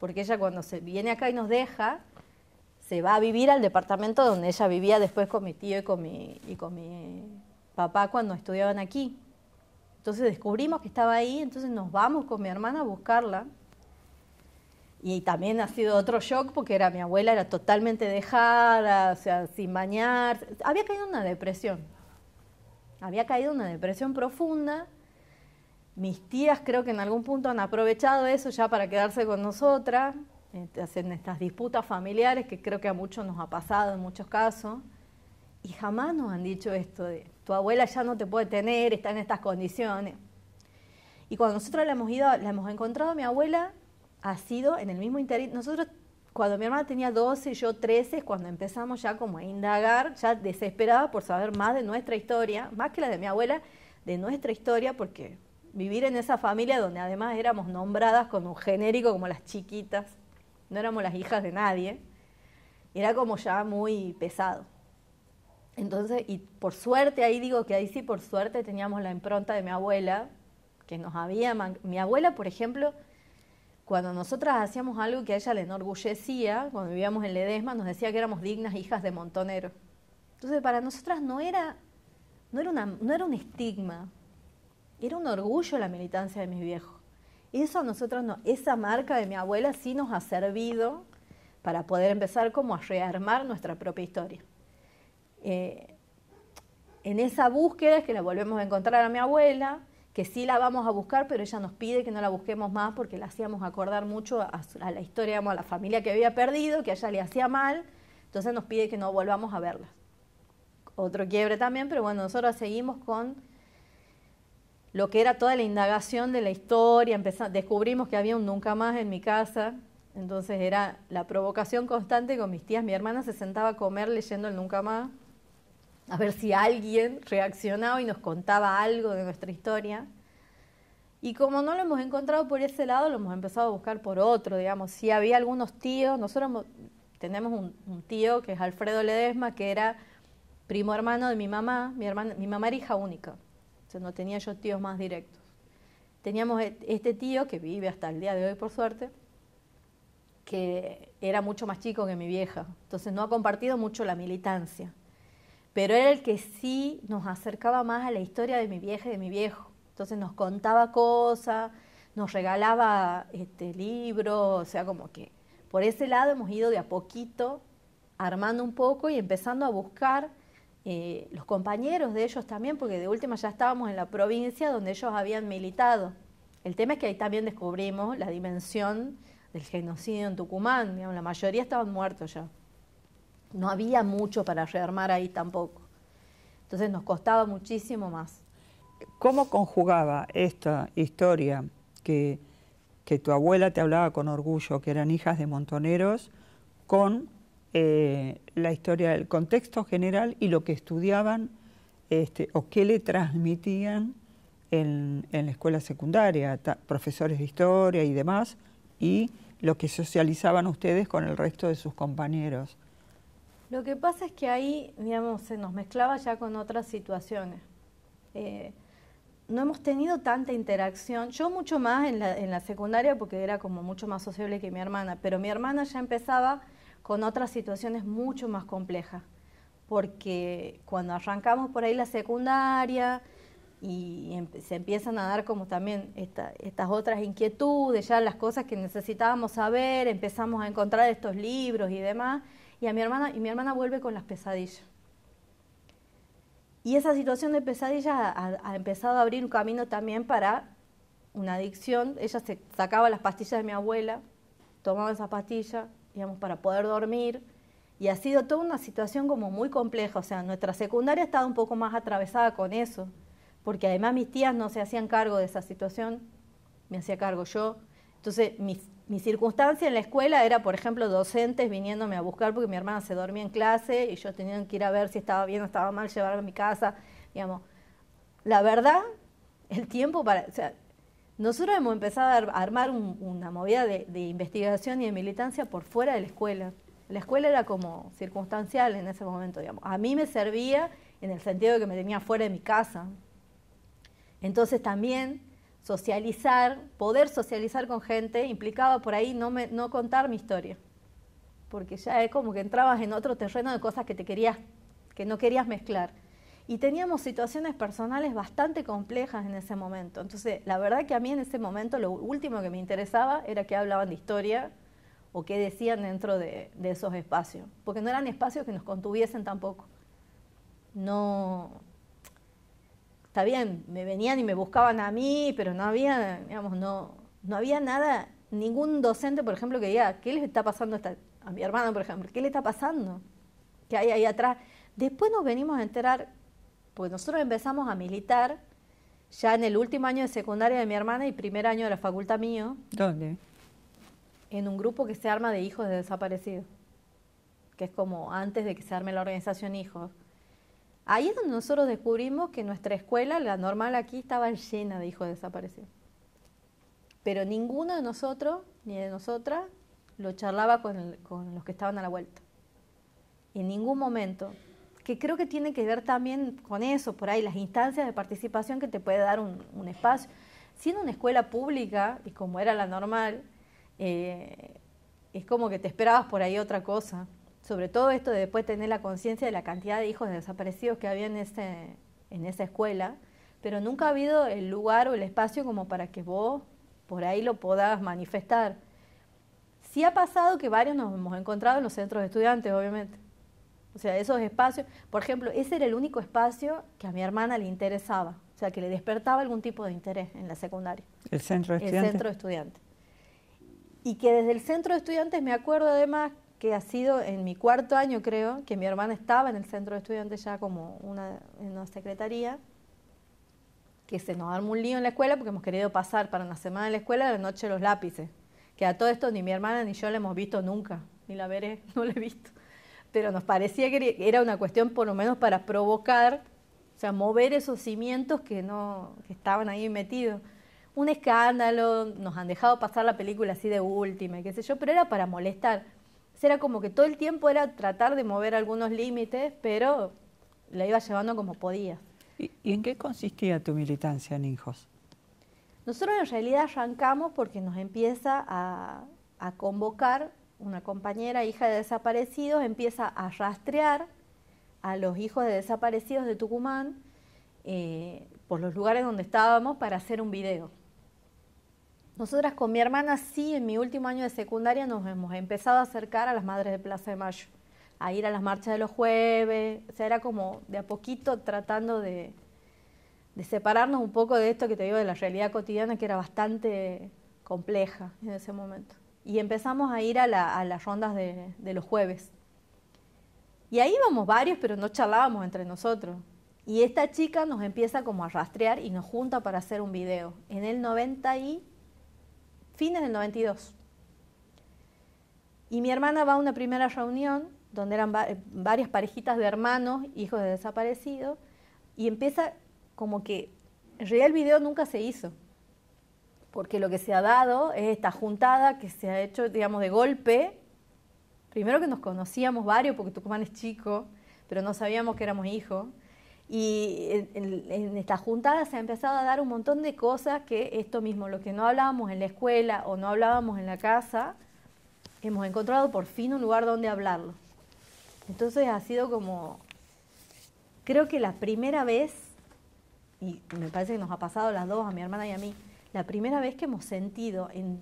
porque ella cuando se viene acá y nos deja, se va a vivir al departamento donde ella vivía después con mi tío y con mi papá cuando estudiaban aquí. Entonces descubrimos que estaba ahí, entonces nos vamos con mi hermana a buscarla. Y también ha sido otro shock porque mi abuela era totalmente dejada, o sea, sin bañar. Había caído en una depresión. Había caído en una depresión profunda. Mis tías creo que en algún punto han aprovechado eso ya para quedarse con nosotras. Hacen estas disputas familiares que creo que a muchos nos ha pasado en muchos casos, y jamás nos han dicho esto de tu abuela ya no te puede tener, está en estas condiciones. Y cuando nosotros la hemos encontrado, mi abuela ha sido en el mismo interín. Nosotros, cuando mi hermana tenía 12 y yo 13, cuando empezamos ya como a indagar, ya desesperada por saber más de nuestra historia, más que la de mi abuela, de nuestra historia, porque vivir en esa familia donde además éramos nombradas con un genérico como las chiquitas, no éramos las hijas de nadie, era como ya muy pesado. Entonces, y por suerte, ahí digo que ahí sí, por suerte teníamos la impronta de mi abuela, que nos había... Mi abuela, por ejemplo, cuando nosotras hacíamos algo que a ella le enorgullecía, cuando vivíamos en Ledesma, nos decía que éramos dignas hijas de montoneros. Entonces, para nosotras no era un estigma, era un orgullo la militancia de mis viejos. Eso a nosotros no, esa marca de mi abuela sí nos ha servido para poder empezar como a rearmar nuestra propia historia. En esa búsqueda es que la volvemos a encontrar a mi abuela, que sí la vamos a buscar, pero ella nos pide que no la busquemos más porque la hacíamos acordar mucho a la historia, digamos, a la familia que había perdido, que a ella le hacía mal, entonces nos pide que no volvamos a verla. Otro quiebre también, pero bueno, nosotros seguimos con lo que era toda la indagación de la historia. Descubrimos que había un nunca más en mi casa, entonces era la provocación constante con mis tías. Mi hermana se sentaba a comer leyendo el nunca más, a ver si alguien reaccionaba y nos contaba algo de nuestra historia. Y como no lo hemos encontrado por ese lado, lo hemos empezado a buscar por otro, digamos. Sí había algunos tíos, nosotros tenemos un tío que es Alfredo Ledesma, que era primo hermano de mi mamá. Mi mamá era hija única, entonces no tenía yo tíos más directos. Teníamos este tío, que vive hasta el día de hoy por suerte, que era mucho más chico que mi vieja, entonces no ha compartido mucho la militancia. Pero era el que sí nos acercaba más a la historia de mi vieja y de mi viejo. Entonces nos contaba cosas, nos regalaba libros, o sea, como que por ese lado hemos ido de a poquito armando un poco y empezando a buscar los compañeros de ellos también, porque de última ya estábamos en la provincia donde ellos habían militado. El tema es que ahí también descubrimos la dimensión del genocidio en Tucumán, digamos, la mayoría estaban muertos ya. No había mucho para rearmar ahí tampoco. Entonces nos costaba muchísimo más. ¿Cómo conjugaba esta historia que tu abuela te hablaba con orgullo, que eran hijas de montoneros, con la historia del contexto general y lo que estudiaban o qué le transmitían en la escuela secundaria, profesores de historia y demás, y lo que socializaban ustedes con el resto de sus compañeros? Lo que pasa es que ahí, digamos, se nos mezclaba ya con otras situaciones. no hemos tenido tanta interacción. Yo mucho más en la secundaria porque era como mucho más sociable que mi hermana, pero mi hermana ya empezaba con otras situaciones mucho más complejas, porque cuando arrancamos por ahí la secundaria y se empiezan a dar como también estas otras inquietudes, ya las cosas que necesitábamos saber, empezamos a encontrar estos libros y demás, y mi hermana vuelve con las pesadillas. Y esa situación de pesadillas ha empezado a abrir un camino también para una adicción. Ella se sacaba las pastillas de mi abuela, tomaba esas pastillas, digamos, para poder dormir, y ha sido toda una situación como muy compleja. O sea, nuestra secundaria ha estado un poco más atravesada con eso, porque además mis tías no se hacían cargo de esa situación, me hacía cargo yo. Entonces, mi circunstancia en la escuela era, por ejemplo, docentes viniéndome a buscar porque mi hermana se dormía en clase y yo tenía que ir a ver si estaba bien o estaba mal, llevarla a mi casa, digamos. La verdad, el tiempo para... O sea, nosotros hemos empezado a armar una movida de investigación y de militancia por fuera de la escuela. La escuela era como circunstancial en ese momento, digamos. A mí me servía en el sentido de que me tenía fuera de mi casa. Entonces también socializar, poder socializar con gente, implicaba por ahí no contar mi historia, porque ya es como que entrabas en otro terreno de cosas que no querías mezclar. Y teníamos situaciones personales bastante complejas en ese momento. Entonces, la verdad que a mí en ese momento lo último que me interesaba era que hablaban de historia o qué decían dentro de esos espacios, porque no eran espacios que nos contuviesen tampoco. No... Está bien, me venían y me buscaban a mí, pero no había, digamos, no había nada, ningún docente, por ejemplo, que diga, ¿qué les está pasando a mi hermana, por ejemplo? ¿Qué le está pasando? ¿Qué hay ahí atrás? Después nos venimos a enterar, pues nosotros empezamos a militar ya en el último año de secundaria de mi hermana y primer año de la facultad mío. ¿Dónde? En un grupo que se arma de hijos de desaparecidos, que es como antes de que se arme la organización Hijos. Ahí es donde nosotros descubrimos que nuestra escuela, la normal aquí, estaba llena de hijos desaparecidos. Pero ninguno de nosotros, ni de nosotras, lo charlaba con los que estaban a la vuelta. En ningún momento. Que creo que tiene que ver también con eso, por ahí, las instancias de participación que te puede dar un espacio. Siendo una escuela pública, y como era la normal, es como que te esperabas por ahí otra cosa. Sobre todo esto de después tener la conciencia de la cantidad de hijos desaparecidos que había en esa escuela, pero nunca ha habido el lugar o el espacio como para que vos por ahí lo puedas manifestar. Sí ha pasado que varios nos hemos encontrado en los centros de estudiantes, obviamente. O sea, esos espacios, por ejemplo, ese era el único espacio que a mi hermana le interesaba, o sea, que le despertaba algún tipo de interés en la secundaria. ¿El centro de estudiantes? El centro de estudiantes. Y que desde el centro de estudiantes me acuerdo además que ha sido en mi cuarto año, creo, que mi hermana estaba en el centro de estudiantes ya como en una secretaría, que se nos armó un lío en la escuela porque hemos querido pasar para una semana en la escuela la noche de los lápices, que a todo esto ni mi hermana ni yo la hemos visto nunca, ni la veré, no la he visto. Pero nos parecía que era una cuestión por lo menos para provocar, o sea, mover esos cimientos que estaban ahí metidos. Un escándalo, nos han dejado pasar la película así de última, qué sé yo, pero era para molestar. Era como que todo el tiempo era tratar de mover algunos límites, pero la iba llevando como podía. ¿Y en qué consistía tu militancia en Hijos? Nosotros en realidad arrancamos porque nos empieza a convocar una compañera, hija de desaparecidos, empieza a rastrear a los hijos de desaparecidos de Tucumán por los lugares donde estábamos para hacer un video. Nosotras con mi hermana sí, en mi último año de secundaria nos hemos empezado a acercar a las madres de Plaza de Mayo, a ir a las marchas de los jueves, o sea, era como de a poquito tratando de separarnos un poco de esto que te digo de la realidad cotidiana que era bastante compleja en ese momento. Y empezamos a ir a las rondas de los jueves. Y ahí íbamos varios, pero no charlábamos entre nosotros. Y esta chica nos empieza como a rastrear y nos junta para hacer un video en el fines del 92. Y mi hermana va a una primera reunión donde eran varias parejitas de hermanos, hijos de desaparecidos, y empieza como que, en realidad el video nunca se hizo, porque lo que se ha dado es esta juntada que se ha hecho, digamos, de golpe. Primero que nos conocíamos varios, porque Tucumán es chico, pero no sabíamos que éramos hijos. Y en esta juntada se ha empezado a dar un montón de cosas que esto mismo, lo que no hablábamos en la escuela o no hablábamos en la casa, hemos encontrado por fin un lugar donde hablarlo. Entonces ha sido como, creo que la primera vez, y me parece que nos ha pasado a las dos, a mi hermana y a mí, la primera vez que hemos sentido en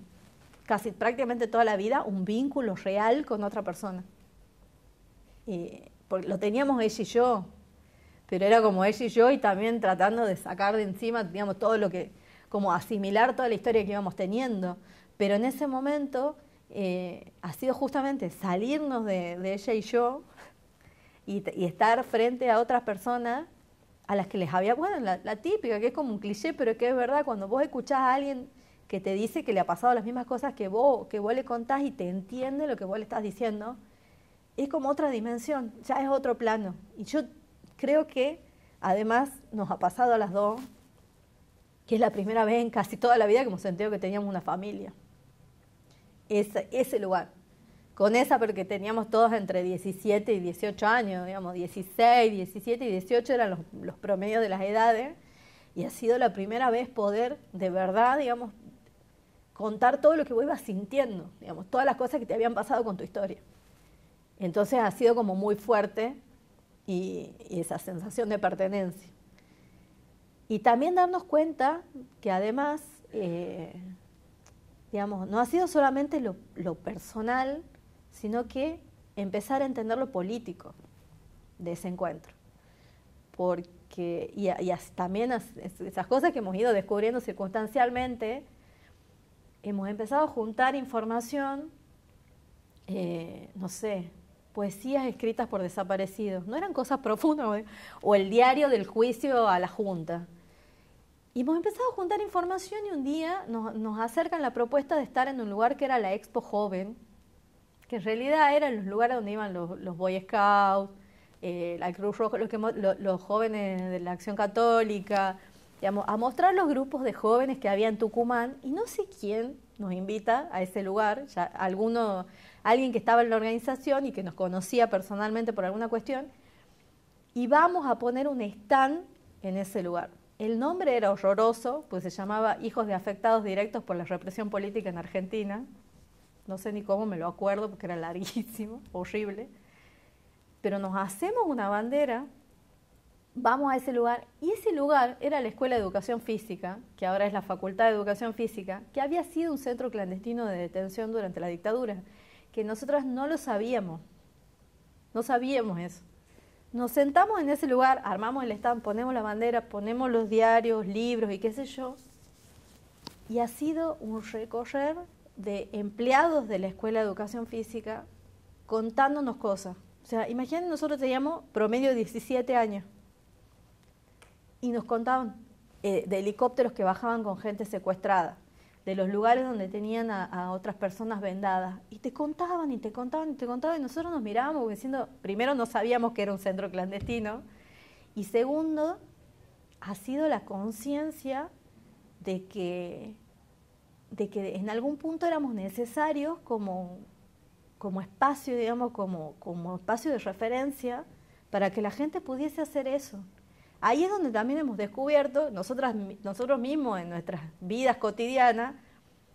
casi prácticamente toda la vida un vínculo real con otra persona. Porque lo teníamos ella y yo, pero era como ella y yo y también tratando de sacar de encima, digamos, todo lo que, como asimilar toda la historia que íbamos teniendo. Pero en ese momento ha sido justamente salirnos de ella y yo y estar frente a otras personas a las que les había, bueno, la típica, que es como un cliché, pero que es verdad, cuando vos escuchás a alguien que te dice que le ha pasado las mismas cosas que vos le contás y te entiende lo que vos le estás diciendo, es como otra dimensión, ya es otro plano. Y yo creo que además nos ha pasado a las dos, que es la primera vez en casi toda la vida que hemos sentido que teníamos una familia. Ese lugar, con esa, porque teníamos todos entre 17 y 18 años, digamos, 16, 17 y 18 eran los promedios de las edades, y ha sido la primera vez poder, de verdad, digamos, contar todo lo que vos ibas sintiendo, digamos, todas las cosas que te habían pasado con tu historia. Entonces ha sido como muy fuerte y esa sensación de pertenencia. Y también darnos cuenta que además, digamos, no ha sido solamente lo personal, sino que empezar a entender lo político de ese encuentro. Porque, y también esas cosas que hemos ido descubriendo circunstancialmente, hemos empezado a juntar información, no sé, poesías escritas por desaparecidos, no eran cosas profundas, o el diario del juicio a la Junta. Y hemos empezado a juntar información y un día nos acercan la propuesta de estar en un lugar que era la Expo Joven, que en realidad eran los lugares donde iban los Boy Scouts, la Cruz Roja, los jóvenes de la Acción Católica, digamos, a mostrar los grupos de jóvenes que había en Tucumán, y no sé quién nos invita a ese lugar, ya alguien que estaba en la organización y que nos conocía personalmente por alguna cuestión, y vamos a poner un stand en ese lugar. El nombre era horroroso, pues se llamaba Hijos de Afectados Directos por la Represión Política en Argentina. No sé ni cómo me lo acuerdo porque era larguísimo, horrible. Pero nos hacemos una bandera, vamos a ese lugar, y ese lugar era la Escuela de Educación Física, que ahora es la Facultad de Educación Física, que había sido un centro clandestino de detención durante la dictadura, que nosotras no lo sabíamos, no sabíamos eso. Nos sentamos en ese lugar, armamos el stand, ponemos la bandera, ponemos los diarios, libros y qué sé yo, y ha sido un recorrer de empleados de la Escuela de Educación Física contándonos cosas. O sea, imaginen, nosotros teníamos promedio de 17 años y nos contaban de helicópteros que bajaban con gente secuestrada, de los lugares donde tenían a otras personas vendadas, y te contaban y te contaban y te contaban, y nosotros nos mirábamos diciendo, primero no sabíamos que era un centro clandestino, y segundo, ha sido la conciencia de que en algún punto éramos necesarios como espacio, digamos, como espacio de referencia para que la gente pudiese hacer eso. Ahí es donde también hemos descubierto, nosotros mismos en nuestras vidas cotidianas,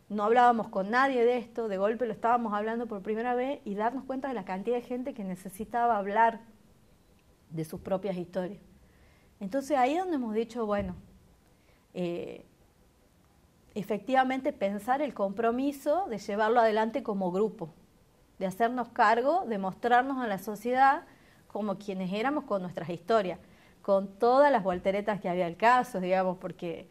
no hablábamos con nadie de esto, de golpe lo estábamos hablando por primera vez, y darnos cuenta de la cantidad de gente que necesitaba hablar de sus propias historias. Entonces ahí es donde hemos dicho, bueno, efectivamente pensar el compromiso de llevarlo adelante como grupo, de hacernos cargo, de mostrarnos a la sociedad como quienes éramos con nuestras historias, con todas las volteretas que había el caso, digamos, porque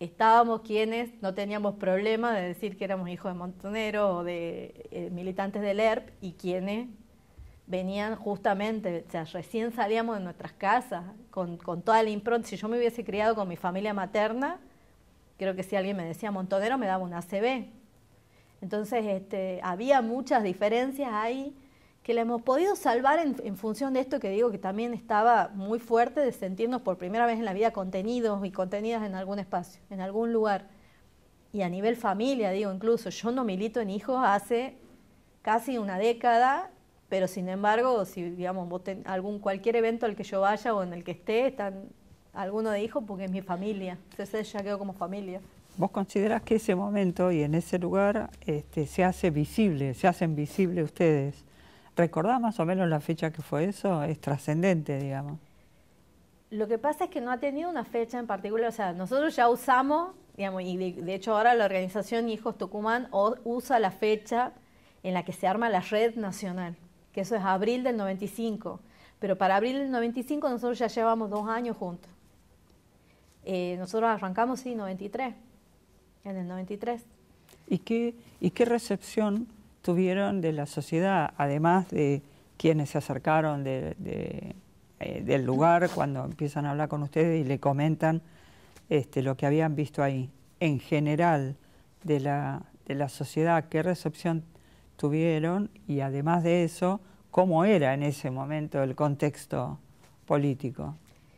estábamos quienes no teníamos problema de decir que éramos hijos de montoneros o de militantes del ERP, y quienes venían justamente, o sea, recién salíamos de nuestras casas con toda la impronta. Si yo me hubiese criado con mi familia materna, creo que si alguien me decía montonero me daba una ACV. Entonces había muchas diferencias ahí que le hemos podido salvar en función de esto que digo, que también estaba muy fuerte, de sentirnos por primera vez en la vida contenidos y contenidas en algún espacio, en algún lugar. Y a nivel familia, digo, incluso yo no milito en hijos hace casi una década, pero sin embargo, si digamos cualquier evento al que yo vaya o en el que esté, están alguno de hijos porque es mi familia, entonces ya quedó como familia. ¿Vos considerás que ese momento y en ese lugar se hacen visibles ustedes? ¿Recordás más o menos la fecha que fue eso? Es trascendente, digamos. Lo que pasa es que no ha tenido una fecha en particular, o sea, nosotros ya usamos, digamos, y de hecho ahora la organización Hijos Tucumán usa la fecha en la que se arma la red nacional, que eso es abril del 95, pero para abril del 95 nosotros ya llevamos 2 años juntos. Nosotros arrancamos, sí, 93, en el 93. ¿Y qué recepción tuvieron de la sociedad, además de quienes se acercaron del lugar cuando empiezan a hablar con ustedes y le comentan lo que habían visto ahí? En general, de la sociedad, ¿qué recepción tuvieron? Y además de eso, ¿cómo era en ese momento el contexto político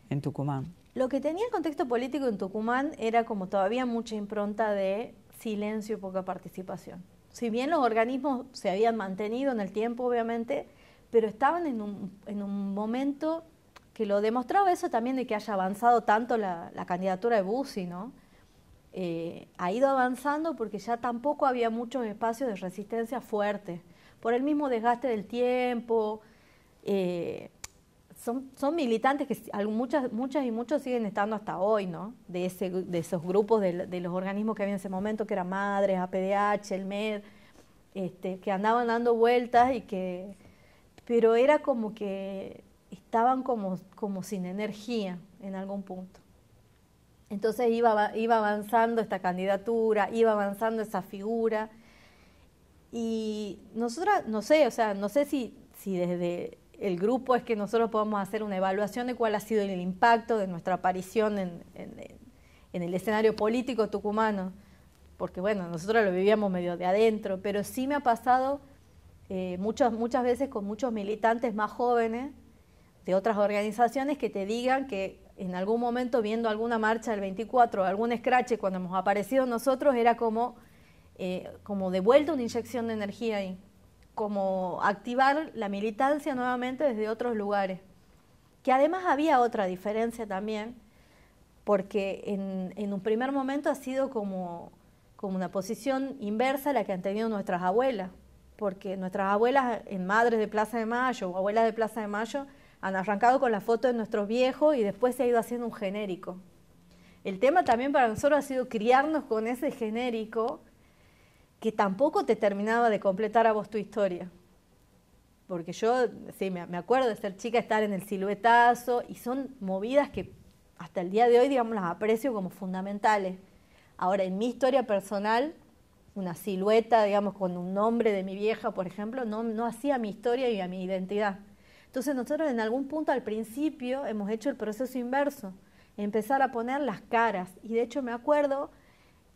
en Tucumán? Lo que tenía el contexto político en Tucumán era como todavía mucha impronta de silencio y poca participación. Si bien los organismos se habían mantenido en el tiempo, obviamente, pero estaban en un momento que lo demostraba eso también de que haya avanzado tanto la candidatura de Bussi, ¿no? Ha ido avanzando porque ya tampoco había muchos espacios de resistencia fuertes, por el mismo desgaste del tiempo. Son militantes que muchas y muchos siguen estando hasta hoy, ¿no? De esos grupos de los organismos que había en ese momento, que eran Madres, APDH, el MED, que andaban dando vueltas pero era como que estaban como sin energía en algún punto. Entonces iba avanzando esta candidatura, iba avanzando esa figura, y nosotras, no sé si desde el grupo es que nosotros podemos hacer una evaluación de cuál ha sido el impacto de nuestra aparición en el escenario político tucumano, porque bueno, nosotros lo vivíamos medio de adentro, pero sí me ha pasado muchas veces con muchos militantes más jóvenes de otras organizaciones que te digan que en algún momento viendo alguna marcha del 24 o algún escrache cuando hemos aparecido nosotros era como de vuelta una inyección de energía ahí, como activar la militancia nuevamente desde otros lugares. Que además había otra diferencia también, porque en un primer momento ha sido como una posición inversa a la que han tenido nuestras abuelas, porque nuestras abuelas en Madres de Plaza de Mayo o Abuelas de Plaza de Mayo han arrancado con la foto de nuestros viejos y después se ha ido haciendo un genérico. El tema también para nosotros ha sido criarnos con ese genérico que tampoco te terminaba de completar a vos tu historia. Porque yo, sí, me acuerdo de ser chica, estar en el siluetazo, y son movidas que hasta el día de hoy, digamos, las aprecio como fundamentales. Ahora, en mi historia personal, una silueta, digamos, con un nombre de mi vieja, por ejemplo, no hacía mi historia y a mi identidad. Entonces nosotros en algún punto al principio hemos hecho el proceso inverso, empezar a poner las caras. Y de hecho me acuerdo,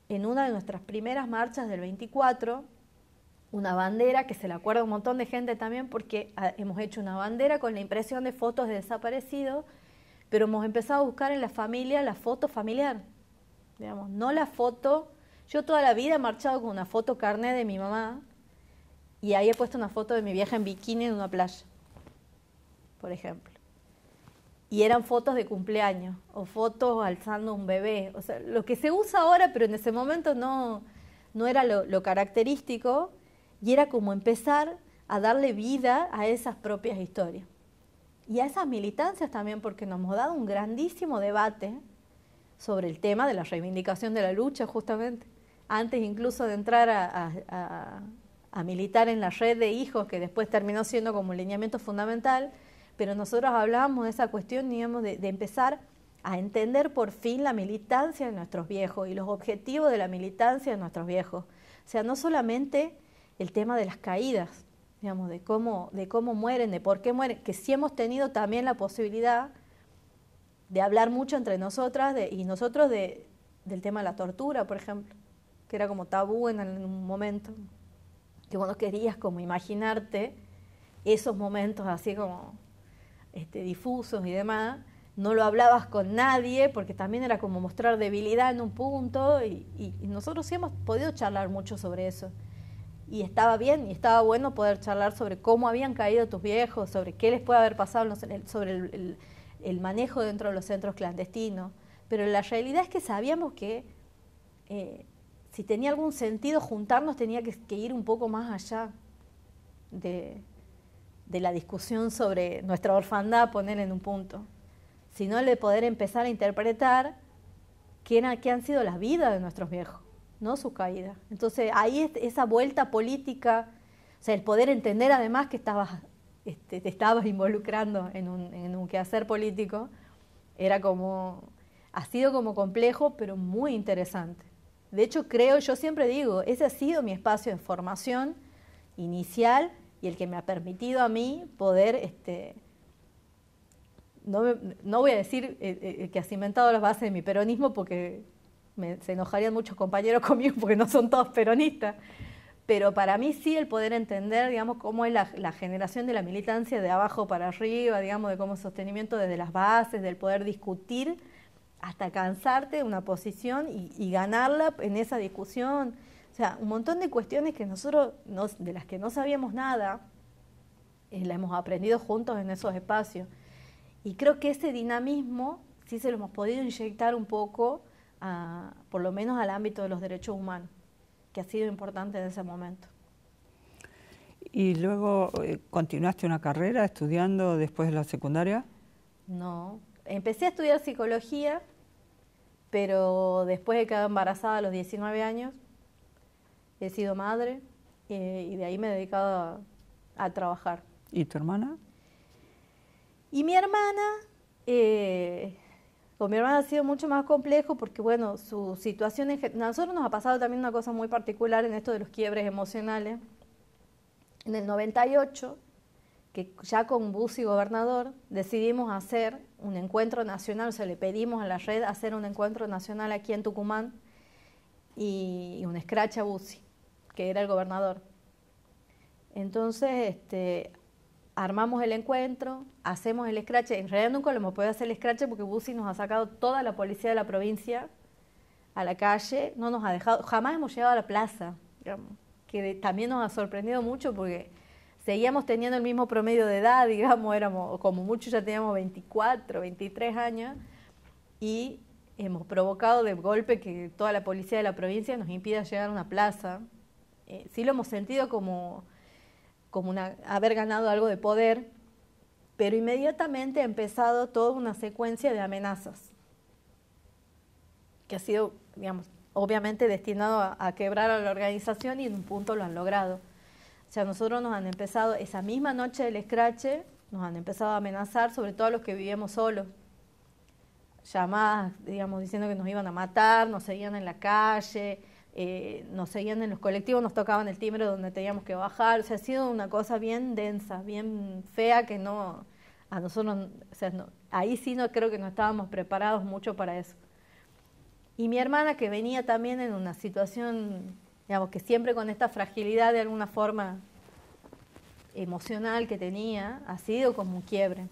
en una de nuestras primeras marchas del 24, una bandera, que se la acuerda un montón de gente también, porque hemos hecho una bandera con la impresión de fotos de desaparecidos, pero hemos empezado a buscar en la familia la foto familiar, digamos, no la foto. Yo toda la vida he marchado con una foto carné de mi mamá, y ahí he puesto una foto de mi vieja en bikini en una playa, por ejemplo. Y eran fotos de cumpleaños o fotos alzando un bebé. O sea, lo que se usa ahora, pero en ese momento no era lo característico, y era como empezar a darle vida a esas propias historias. Y a esas militancias también, porque nos hemos dado un grandísimo debate sobre el tema de la reivindicación de la lucha, justamente. Antes incluso de entrar a militar en la red de hijos, que después terminó siendo como un lineamiento fundamental, pero nosotros hablábamos de esa cuestión, digamos, de empezar a entender por fin la militancia de nuestros viejos y los objetivos de la militancia de nuestros viejos. O sea, no solamente el tema de las caídas, digamos, de cómo mueren, de por qué mueren, que sí hemos tenido también la posibilidad de hablar mucho entre nosotras y nosotros del tema de la tortura, por ejemplo, que era como tabú en un momento, que vos no querías como imaginarte esos momentos así como difusos y demás, no lo hablabas con nadie porque también era como mostrar debilidad en un punto, y nosotros sí hemos podido charlar mucho sobre eso. y estaba bien y estaba bueno poder charlar sobre cómo habían caído tus viejos, sobre qué les puede haber pasado, sobre el manejo dentro de los centros clandestinos. Pero la realidad es que sabíamos que si tenía algún sentido juntarnos tenía que ir un poco más allá de la discusión sobre nuestra orfandad, poner en un punto, sino de poder empezar a interpretar qué han sido las vidas de nuestros viejos, no sus caídas. Entonces ahí esa vuelta política, o sea, el poder entender además que te estabas involucrando en un quehacer político, ha sido como complejo, pero muy interesante. De hecho, yo siempre digo, ese ha sido mi espacio de formación inicial y el que me ha permitido a mí poder, no voy a decir que ha cimentado las bases de mi peronismo porque se enojarían muchos compañeros conmigo porque no son todos peronistas, pero para mí sí el poder entender, digamos, cómo es la generación de la militancia de abajo para arriba, digamos, de cómo sostenimiento desde las bases, del poder discutir hasta cansarte de una posición y ganarla en esa discusión. O sea, un montón de cuestiones que nosotros, de las que no sabíamos nada, la hemos aprendido juntos en esos espacios. Y creo que ese dinamismo sí se lo hemos podido inyectar un poco, por lo menos al ámbito de los derechos humanos, que ha sido importante en ese momento. ¿Y luego continuaste una carrera estudiando después de la secundaria? No, empecé a estudiar psicología, pero después de quedar embarazada a los 19 años, he sido madre y de ahí me he dedicado a trabajar. ¿Y tu hermana? Y mi hermana, con mi hermana ha sido mucho más complejo porque, bueno, su situación, a nosotros nos ha pasado también una cosa muy particular en esto de los quiebres emocionales. En el 98, que ya con Bussi gobernador, decidimos hacer un encuentro nacional, o sea, le pedimos a la red hacer un encuentro nacional aquí en Tucumán y un scratch a Bussi, que era el gobernador. Entonces, armamos el encuentro, hacemos el scratch. En realidad nunca lo hemos podido hacer el scratch porque Bussi nos ha sacado toda la policía de la provincia a la calle, no nos ha dejado, jamás hemos llegado a la plaza, digamos, que también nos ha sorprendido mucho porque seguíamos teniendo el mismo promedio de edad, digamos, éramos, como mucho ya teníamos 24, 23 años, y hemos provocado de golpe que toda la policía de la provincia nos impida llegar a una plaza. Sí lo hemos sentido como haber ganado algo de poder, pero inmediatamente ha empezado toda una secuencia de amenazas, que ha sido, digamos, obviamente destinado a quebrar a la organización y en un punto lo han logrado. O sea, nosotros nos han empezado, esa misma noche del escrache, nos han empezado a amenazar, sobre todo a los que vivíamos solos. Llamadas, digamos, diciendo que nos iban a matar, nos seguían en la calle, nos seguían en los colectivos, nos tocaban el timbre donde teníamos que bajar. O sea, ha sido una cosa bien densa, bien fea que no, a nosotros, o sea, no, ahí sí no creo que no estábamos preparados mucho para eso. Y mi hermana, que venía también en una situación, digamos, que siempre con esta fragilidad de alguna forma emocional que tenía, ha sido como un quiebre.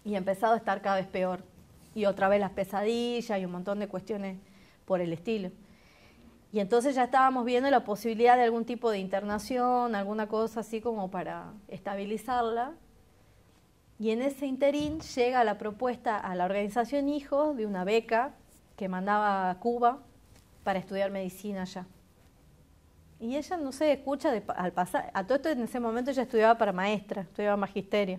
Y ha empezado a estar cada vez peor. Y otra vez las pesadillas y un montón de cuestiones por el estilo. Y entonces ya estábamos viendo la posibilidad de algún tipo de internación, alguna cosa así como para estabilizarla. Y en ese interín llega la propuesta a la organización Hijos de una beca que mandaba a Cuba para estudiar medicina allá. Y ella, no sé, escucha al pasar, a todo esto en ese momento ella estudiaba para maestra, estudiaba magisterio.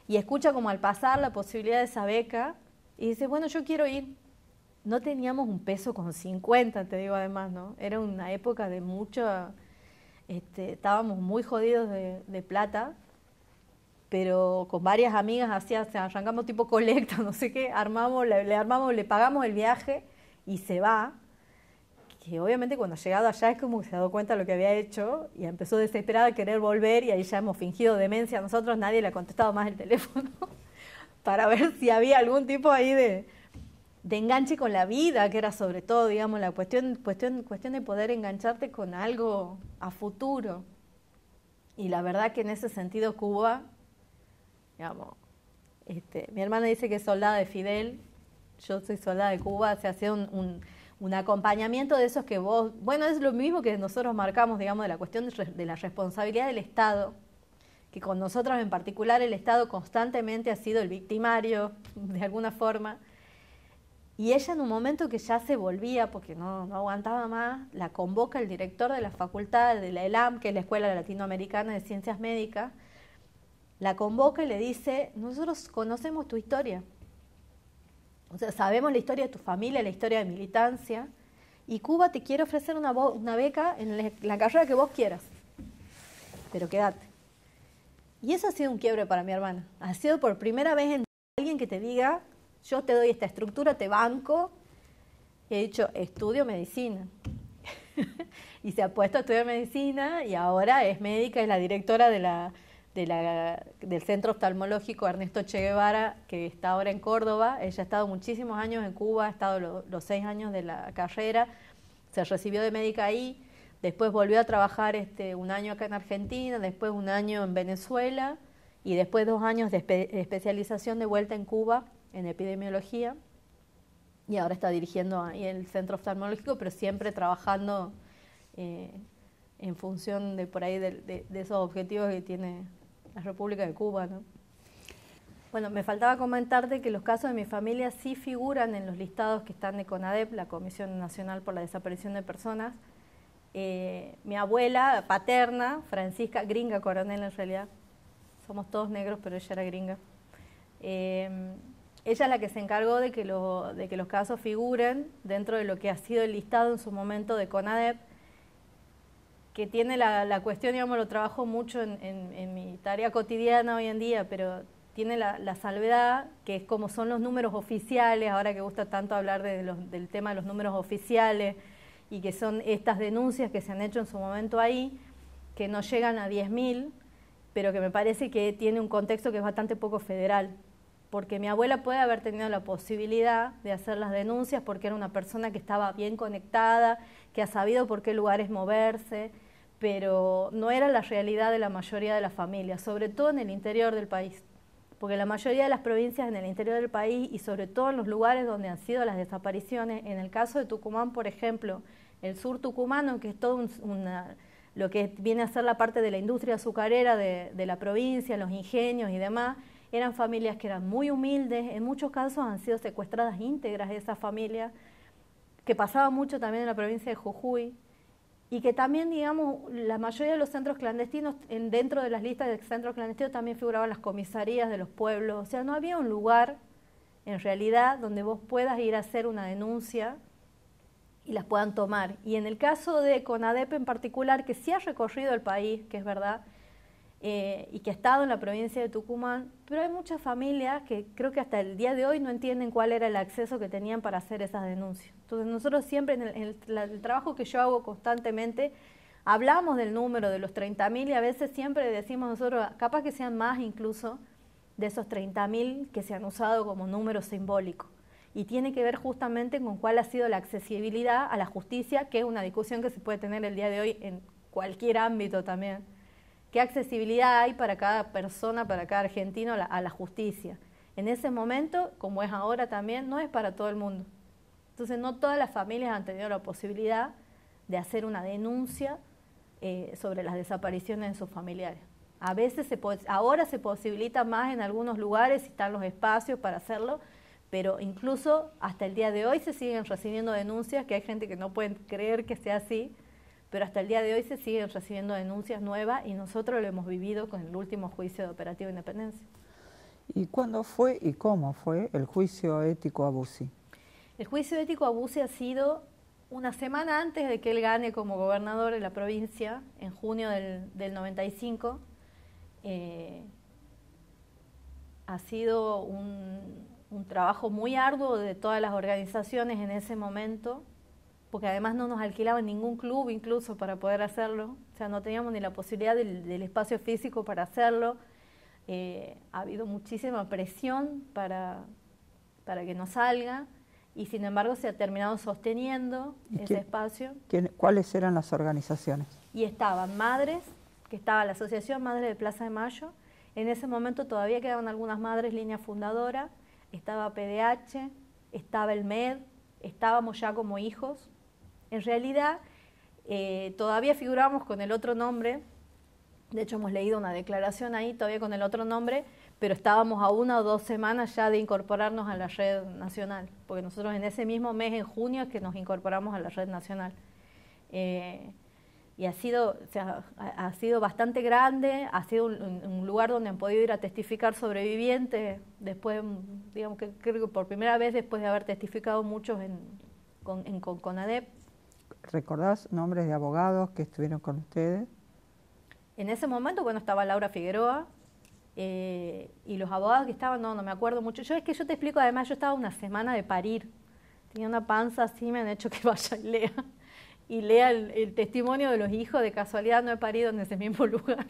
Y escucha como al pasar la posibilidad de esa beca y dice, bueno, yo quiero ir. No teníamos un peso con 50, te digo además, ¿no? Era una época de mucho, estábamos muy jodidos de plata, pero con varias amigas arrancamos tipo colecta, no sé qué, le pagamos el viaje y se va. Que obviamente cuando ha llegado allá es como que se ha dado cuenta de lo que había hecho y empezó desesperada a querer volver y ahí ya hemos fingido demencia. A nosotros nadie le ha contestado más el teléfono para ver si había algún tipo ahí de enganche con la vida, que era sobre todo, digamos, la cuestión de poder engancharte con algo a futuro. Y la verdad que en ese sentido Cuba, digamos, mi hermana dice que es soldada de Fidel, yo soy soldada de Cuba, se hacía un acompañamiento de esos que vos, bueno, es lo mismo que nosotros marcamos, digamos, de la cuestión de la responsabilidad del Estado, que con nosotros en particular el Estado constantemente ha sido el victimario, de alguna forma, y ella en un momento que ya se volvía, porque no aguantaba más, la convoca el director de la facultad de la ELAM, que es la Escuela Latinoamericana de Ciencias Médicas, la convoca y le dice, nosotros conocemos tu historia, o sea, sabemos la historia de tu familia, la historia de militancia, y Cuba te quiere ofrecer una beca en la carrera que vos quieras, pero quédate. Y eso ha sido un quiebre para mi hermana. Ha sido por primera vez en alguien que te diga, yo te doy esta estructura, te banco, y he dicho, estudio medicina. Y se ha puesto a estudiar medicina y ahora es médica, es la directora del Centro Oftalmológico Ernesto Che Guevara, que está ahora en Córdoba. Ella ha estado muchísimos años en Cuba, ha estado los 6 años de la carrera, se recibió de médica ahí, después volvió a trabajar un año acá en Argentina, después un año en Venezuela y después 2 años de especialización de vuelta en Cuba en epidemiología, y ahora está dirigiendo ahí el Centro Oftalmológico, pero siempre trabajando en función de por ahí de esos objetivos que tiene la República de Cuba, ¿no? Bueno, me faltaba comentarte que los casos de mi familia sí figuran en los listados que están de CONADEP, la Comisión Nacional por la Desaparición de Personas. Mi abuela paterna, Francisca, gringa Coronel en realidad, somos todos negros, pero ella era gringa. Ella es la que se encargó de que los casos figuren dentro de lo que ha sido el listado en su momento de CONADEP, que tiene la cuestión, digamos, lo trabajo mucho en mi tarea cotidiana hoy en día, pero tiene la salvedad, que es como son los números oficiales, ahora que gusta tanto hablar del tema de los números oficiales, y que son estas denuncias que se han hecho en su momento ahí, que no llegan a 10.000, pero que me parece que tiene un contexto que es bastante poco federal, porque mi abuela puede haber tenido la posibilidad de hacer las denuncias porque era una persona que estaba bien conectada, que ha sabido por qué lugares moverse, pero no era la realidad de la mayoría de las familias, sobre todo en el interior del país, porque la mayoría de las provincias en el interior del país y sobre todo en los lugares donde han sido las desapariciones, en el caso de Tucumán, por ejemplo, el sur tucumano, que es todo lo que viene a ser la parte de la industria azucarera de la provincia, los ingenios y demás, eran familias que eran muy humildes, en muchos casos han sido secuestradas íntegras de esas familias, que pasaba mucho también en la provincia de Jujuy, y que también, digamos, la mayoría de los centros clandestinos, dentro de las listas de centros clandestinos también figuraban las comisarías de los pueblos, o sea, no había un lugar, en realidad, donde vos puedas ir a hacer una denuncia y las puedan tomar. Y en el caso de CONADEP en particular, que sí ha recorrido el país, que es verdad, y que ha estado en la provincia de Tucumán, pero hay muchas familias que creo que hasta el día de hoy no entienden cuál era el acceso que tenían para hacer esas denuncias. Entonces nosotros siempre en el trabajo que yo hago constantemente, hablamos del número de los 30.000 y a veces siempre decimos nosotros, capaz que sean más incluso de esos 30.000 que se han usado como número simbólico. Y tiene que ver justamente con cuál ha sido la accesibilidad a la justicia, que es una discusión que se puede tener el día de hoy en cualquier ámbito también. ¿Qué accesibilidad hay para cada persona, para cada argentino a la justicia? En ese momento, como es ahora también, no es para todo el mundo. Entonces no todas las familias han tenido la posibilidad de hacer una denuncia sobre las desapariciones de sus familiares. A veces ahora se posibilita más en algunos lugares, están los espacios para hacerlo, pero incluso hasta el día de hoy se siguen recibiendo denuncias, que hay gente que no puede creer que sea así, pero hasta el día de hoy se siguen recibiendo denuncias nuevas y nosotros lo hemos vivido con el último juicio de Operativo Independencia. ¿Y cuándo fue y cómo fue el juicio ético a Bussi? El juicio ético a Bussi ha sido una semana antes de que él gane como gobernador de la provincia, en junio del 95. Ha sido un trabajo muy arduo de todas las organizaciones en ese momento, porque además no nos alquilaban ningún club incluso para poder hacerlo, o sea, no teníamos ni la posibilidad del espacio físico para hacerlo. Ha habido muchísima presión para que no salga, y sin embargo se ha terminado sosteniendo ese espacio. ¿Cuáles eran las organizaciones? Y estaban madres, que estaba la Asociación Madres de Plaza de Mayo, en ese momento todavía quedaban algunas madres línea fundadora, estaba PDH, estaba el MED, estábamos ya como hijos. En realidad, todavía figuramos con el otro nombre. De hecho, hemos leído una declaración ahí todavía con el otro nombre, pero estábamos a 1 o 2 semanas ya de incorporarnos a la red nacional, porque nosotros en ese mismo mes, en junio, es que nos incorporamos a la red nacional. Y ha sido bastante grande, ha sido un lugar donde han podido ir a testificar sobrevivientes, después, digamos que creo que por primera vez después de haber testificado muchos con CONADEP. ¿Recordás nombres de abogados que estuvieron con ustedes? En ese momento, bueno, estaba Laura Figueroa, y los abogados que estaban, no me acuerdo mucho. Yo te explico, además, yo estaba una semana de parir, tenía una panza así, me han hecho que vaya y lea el testimonio de los hijos. De casualidad no he parido en ese mismo lugar,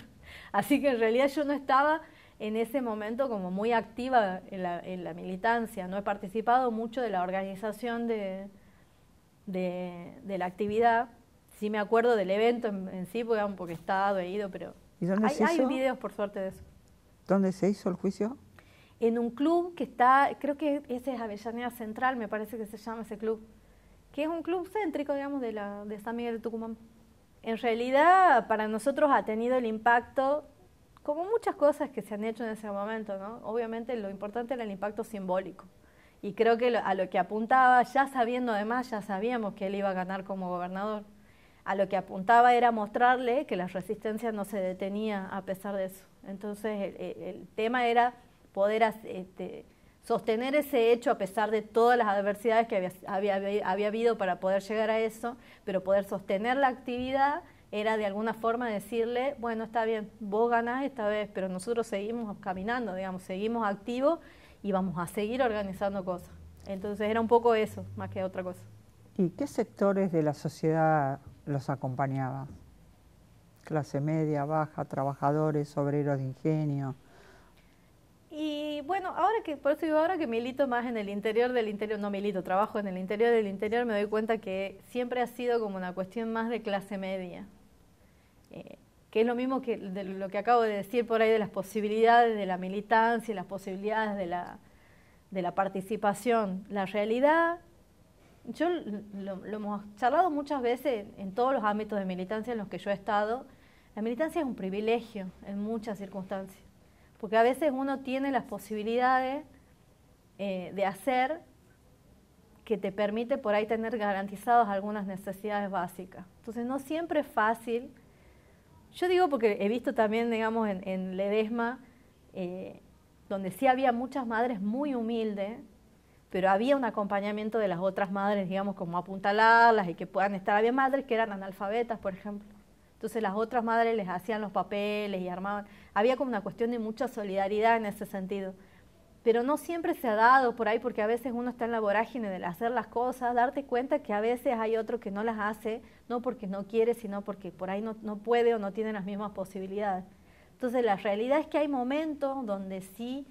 así que en realidad yo no estaba en ese momento como muy activa en la militancia, no he participado mucho de la organización de la actividad. Sí me acuerdo del evento en sí, porque he estado, he ido, pero ¿Y dónde se hizo? Hay videos por suerte de eso. ¿Dónde se hizo el juicio? En un club que está, creo que ese es Avellaneda Central, me parece que se llama ese club, que es un club céntrico, digamos, de San Miguel de Tucumán. En realidad, para nosotros ha tenido el impacto, como muchas cosas que se han hecho en ese momento, ¿no? Obviamente lo importante era el impacto simbólico. Y creo que a lo que apuntaba, ya sabíamos que él iba a ganar como gobernador. A lo que apuntaba era mostrarle que la resistencia no se detenía a pesar de eso. Entonces el tema era poder sostener ese hecho a pesar de todas las adversidades que había habido para poder llegar a eso, pero poder sostener la actividad era de alguna forma decirle, bueno, está bien, vos ganás esta vez, pero nosotros seguimos caminando, digamos, seguimos activos y vamos a seguir organizando cosas. Entonces era un poco eso, más que otra cosa. ¿Y qué sectores de la sociedad los acompañaba? Clase media, baja, trabajadores, obreros de ingenio. Y bueno, por eso digo, ahora que milito más en el interior del interior, no milito, trabajo en el interior del interior, me doy cuenta que siempre ha sido como una cuestión más de clase media. Que es lo mismo que de lo que acabo de decir por ahí de las posibilidades de la militancia y las posibilidades de la participación. La realidad, yo lo hemos charlado muchas veces en todos los ámbitos de militancia en los que yo he estado. La militancia es un privilegio en muchas circunstancias, porque a veces uno tiene las posibilidades de hacer que te permite por ahí tener garantizadas algunas necesidades básicas. Entonces no siempre es fácil. Yo digo porque he visto también, digamos, en Ledesma, donde sí había muchas madres muy humildes, pero había un acompañamiento de las otras madres, digamos, como apuntalarlas y que puedan estar. Había madres que eran analfabetas, por ejemplo. Entonces las otras madres les hacían los papeles y armaban. Había como una cuestión de mucha solidaridad en ese sentido. Pero no siempre se ha dado por ahí, porque a veces uno está en la vorágine de hacer las cosas, darte cuenta que a veces hay otro que no las hace, no porque no quiere, sino porque por ahí no puede o no tiene las mismas posibilidades. Entonces la realidad es que hay momentos donde sí,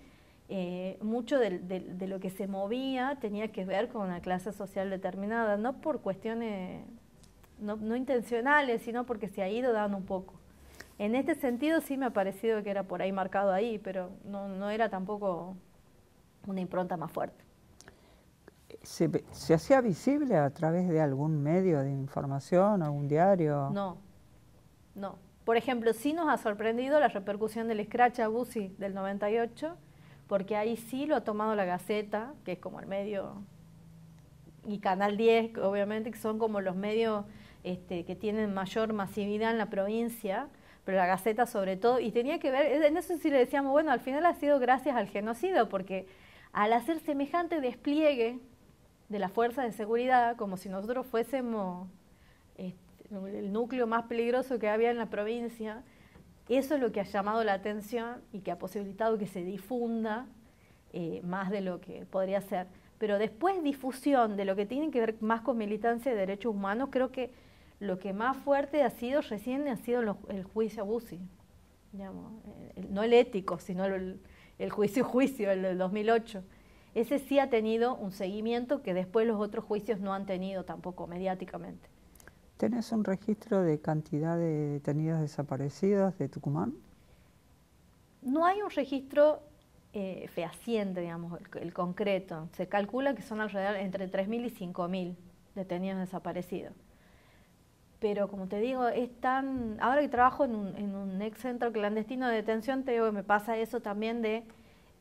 mucho de lo que se movía tenía que ver con una clase social determinada, no por cuestiones no intencionales, sino porque se ha ido dando un poco. En este sentido sí me ha parecido que era por ahí marcado ahí, pero no era tampoco una impronta más fuerte. ¿Se hacía visible a través de algún medio de información, algún diario? No. Por ejemplo, sí nos ha sorprendido la repercusión del Scratch a Bussi del 98, porque ahí sí lo ha tomado la Gaceta, que es como el medio, y Canal 10, obviamente, que son como los medios que tienen mayor masividad en la provincia, pero la Gaceta sobre todo, y tenía que ver, en eso sí le decíamos, bueno, al final ha sido gracias al genocidio, porque al hacer semejante despliegue de las fuerzas de seguridad, como si nosotros fuésemos el núcleo más peligroso que había en la provincia, eso es lo que ha llamado la atención y que ha posibilitado que se difunda más de lo que podría ser. Pero después difusión de lo que tiene que ver más con militancia de derechos humanos, creo que lo que más fuerte ha sido el juicio a Bussi, digamos, no el ético, sino el juicio, el del 2008. Ese sí ha tenido un seguimiento que después los otros juicios no han tenido tampoco mediáticamente. ¿Tenés un registro de cantidad de detenidos desaparecidos de Tucumán? No hay un registro fehaciente, digamos, el concreto. Se calcula que son alrededor entre 3.000 y 5.000 detenidos desaparecidos. Pero como te digo, ahora que trabajo en un ex centro clandestino de detención, te digo que me pasa eso también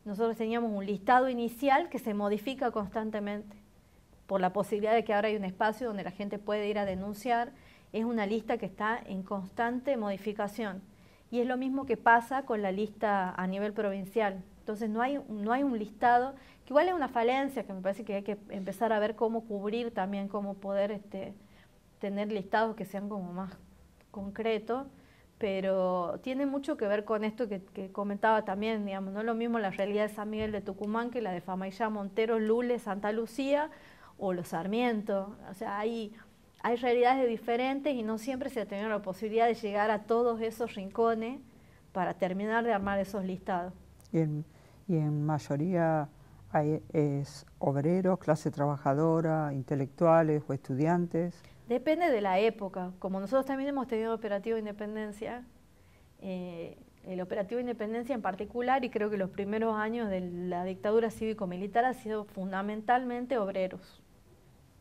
nosotros teníamos un listado inicial que se modifica constantemente por la posibilidad de que ahora hay un espacio donde la gente puede ir a denunciar. Es una lista que está en constante modificación. Y es lo mismo que pasa con la lista a nivel provincial. Entonces no hay un listado, que igual es una falencia, que me parece que hay que empezar a ver cómo cubrir también, cómo poder tener listados que sean como más concretos, pero tiene mucho que ver con esto que comentaba también, digamos, no es lo mismo la realidad de San Miguel de Tucumán que la de Famaillá, Montero, Lules, Santa Lucía o Los Sarmientos. O sea, hay realidades diferentes y no siempre se ha tenido la posibilidad de llegar a todos esos rincones para terminar de armar esos listados. Y en mayoría es obreros, clase trabajadora, intelectuales o estudiantes. Depende de la época. Como nosotros también hemos tenido Operativo Independencia, el Operativo Independencia en particular, y creo que los primeros años de la dictadura cívico-militar ha sido fundamentalmente obreros.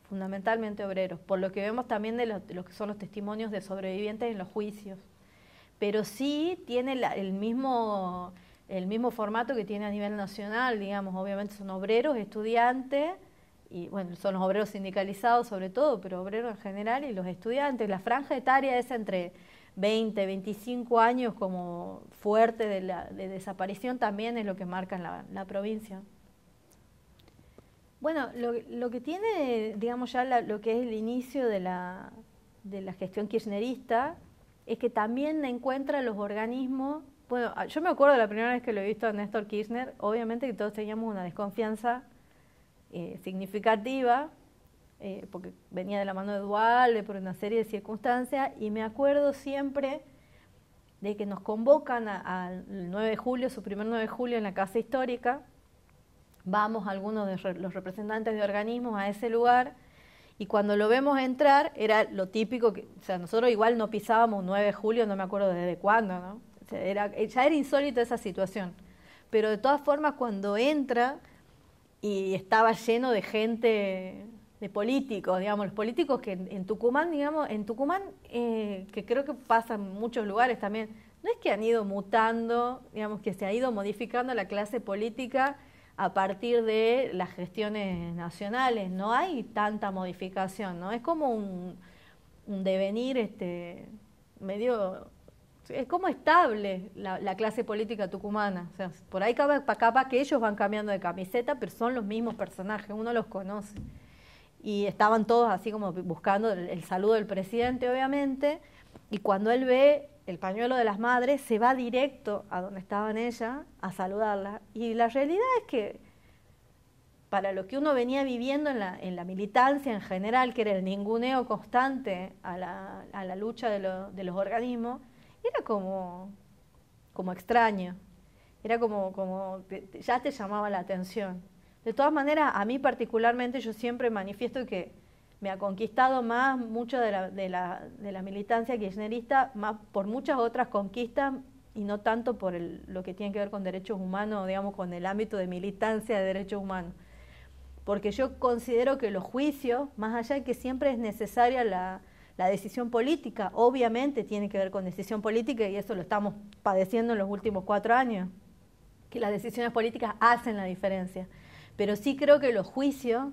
Fundamentalmente obreros, por lo que vemos también de lo que son los testimonios de sobrevivientes en los juicios. Pero sí tiene el mismo formato que tiene a nivel nacional, digamos, obviamente son obreros, estudiantes, y bueno, son los obreros sindicalizados sobre todo, pero obreros en general y los estudiantes. La franja etaria es entre 20, 25 años como fuerte de desaparición, también es lo que marca en la provincia. Bueno, lo que tiene, digamos, ya lo que es el inicio de la gestión kirchnerista es que también encuentra los organismos. Bueno, yo me acuerdo de la primera vez que lo he visto a Néstor Kirchner, obviamente que todos teníamos una desconfianza significativa, porque venía de la mano de Duhalde por una serie de circunstancias, y me acuerdo siempre de que nos convocan al 9 de julio, su primer 9 de julio en la Casa Histórica. Vamos algunos de los representantes de organismos a ese lugar, y cuando lo vemos entrar, era lo típico, o sea, nosotros igual no pisábamos un 9 de julio, no me acuerdo desde cuándo, ¿no? O sea, ya era insólito esa situación. Pero de todas formas, cuando entra, y estaba lleno de gente, de políticos, digamos, los políticos que en Tucumán, digamos, que creo que pasa en muchos lugares también, no es que han ido mutando, digamos, que se ha ido modificando la clase política a partir de las gestiones nacionales, no hay tanta modificación, ¿no? Es como un devenir medio, es como estable la clase política tucumana. O sea, por ahí capaz que ellos van cambiando de camiseta, pero son los mismos personajes, uno los conoce. Y estaban todos así como buscando el saludo del presidente, obviamente, y cuando él ve el pañuelo de las madres, se va directo a donde estaban ellas a saludarla. Y la realidad es que para lo que uno venía viviendo en la militancia en general, que era el ninguneo constante a la lucha de los organismos, era como extraño, era como ya te llamaba la atención. De todas maneras, a mí particularmente yo siempre manifiesto que me ha conquistado más mucho de la militancia kirchnerista, más por muchas otras conquistas y no tanto por lo que tiene que ver con derechos humanos, digamos, con el ámbito de militancia de derechos humanos. Porque yo considero que los juicios, más allá de que siempre es necesaria la decisión política, obviamente tiene que ver con decisión política, y eso lo estamos padeciendo en los últimos 4 años, que las decisiones políticas hacen la diferencia. Pero sí creo que los juicios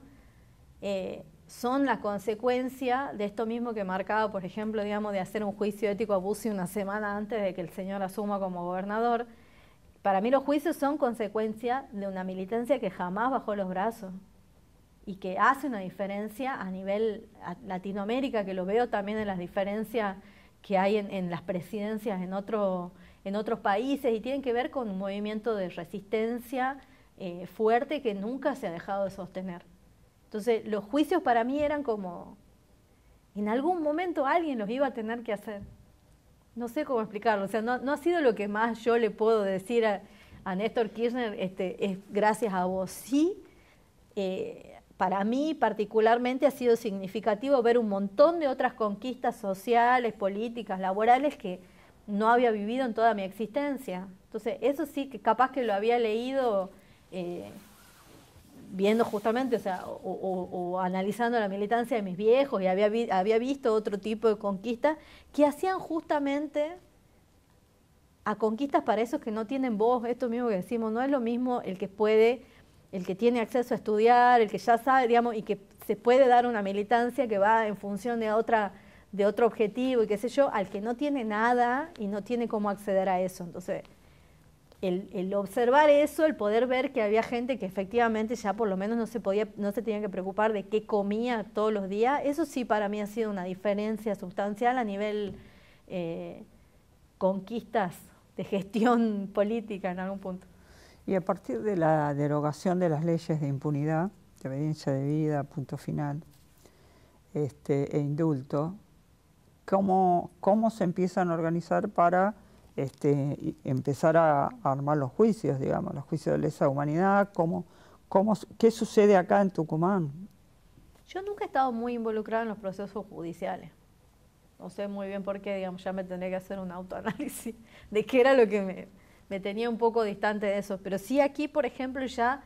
son la consecuencia de esto mismo que marcaba, por ejemplo, digamos, de hacer un juicio ético a Bussi una semana antes de que el señor asuma como gobernador. Para mí los juicios son consecuencia de una militancia que jamás bajó los brazos y que hace una diferencia a nivel Latinoamérica, que lo veo también en las diferencias que hay en las presidencias en otros países, y tienen que ver con un movimiento de resistencia fuerte que nunca se ha dejado de sostener. Entonces, los juicios para mí eran como, en algún momento alguien los iba a tener que hacer. No sé cómo explicarlo, o sea, no ha sido lo que más yo le puedo decir a Néstor Kirchner, es gracias a vos. Sí, para mí particularmente ha sido significativo ver un montón de otras conquistas sociales, políticas, laborales que no había vivido en toda mi existencia. Entonces, eso sí que capaz que lo había leído viendo justamente, o sea, o analizando la militancia de mis viejos, y había visto otro tipo de conquistas que hacían justamente a conquistas para esos que no tienen voz. Esto mismo que decimos, no es lo mismo el que puede, el que tiene acceso a estudiar, el que ya sabe, digamos, y que se puede dar una militancia que va en función de otro objetivo y qué sé yo, al que no tiene nada y no tiene cómo acceder a eso. Entonces, el observar eso, el poder ver que había gente que efectivamente ya por lo menos no se tenía que preocupar de qué comía todos los días, eso sí para mí ha sido una diferencia sustancial a nivel conquistas de gestión política en algún punto. Y a partir de la derogación de las leyes de impunidad, de obediencia debida, punto final, e indulto, ¿cómo se empiezan a organizar para empezar a armar los juicios, digamos, los juicios de lesa humanidad? ¿Qué sucede acá en Tucumán? Yo nunca he estado muy involucrada en los procesos judiciales. No sé muy bien por qué, digamos, ya me tendría que hacer un autoanálisis de qué era lo que me tenía un poco distante de eso. Pero sí aquí, por ejemplo, ya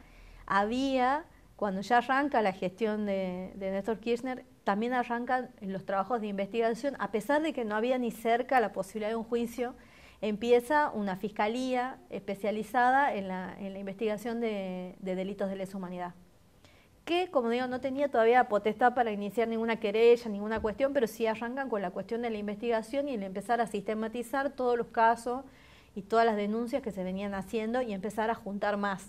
había, cuando ya arranca la gestión de Néstor Kirchner, también arrancan los trabajos de investigación, a pesar de que no había ni cerca la posibilidad de un juicio, empieza una fiscalía especializada en la investigación de delitos de lesa humanidad, que, como digo, no tenía todavía potestad para iniciar ninguna querella, ninguna cuestión, pero sí arrancan con la cuestión de la investigación y el empezar a sistematizar todos los casos y todas las denuncias que se venían haciendo y empezar a juntar más.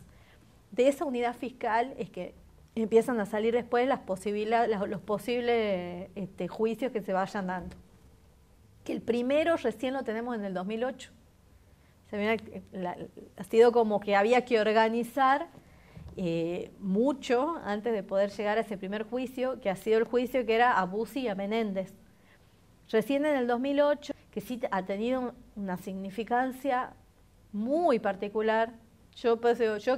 De esa unidad fiscal es que empiezan a salir después los posibles juicios que se vayan dando. Que el primero recién lo tenemos en el 2008. Ha sido como que había que organizar mucho antes de poder llegar a ese primer juicio, que ha sido el juicio que era a Bussi y a Menéndez. Recién en el 2008, que sí ha tenido una significancia muy particular. Yo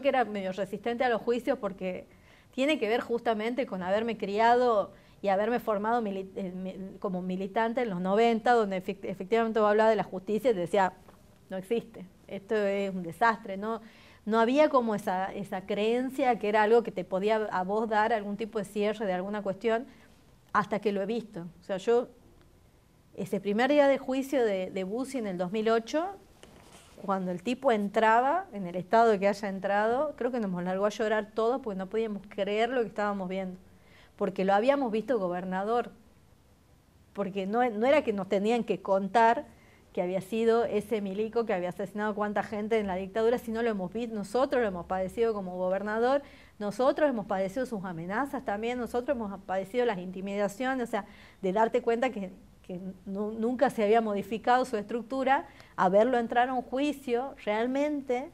que era medio resistente a los juicios porque tiene que ver justamente con haberme criado y haberme formado como militante en los 90, donde efectivamente vos hablabas de la justicia y te decía, no existe, esto es un desastre, no había como esa creencia que era algo que te podía a vos dar algún tipo de cierre de alguna cuestión, hasta que lo he visto. O sea, yo, ese primer día de juicio de Bussi en el 2008, cuando el tipo entraba, en el estado de que haya entrado, creo que nos largó a llorar todos porque no podíamos creer lo que estábamos viendo. Porque lo habíamos visto gobernador, porque no era que nos tenían que contar que había sido ese milico que había asesinado cuánta gente en la dictadura, sino lo hemos visto, nosotros lo hemos padecido como gobernador, nosotros hemos padecido sus amenazas también, nosotros hemos padecido las intimidaciones, o sea, de darte cuenta que nunca se había modificado su estructura, a verlo entrar a un juicio realmente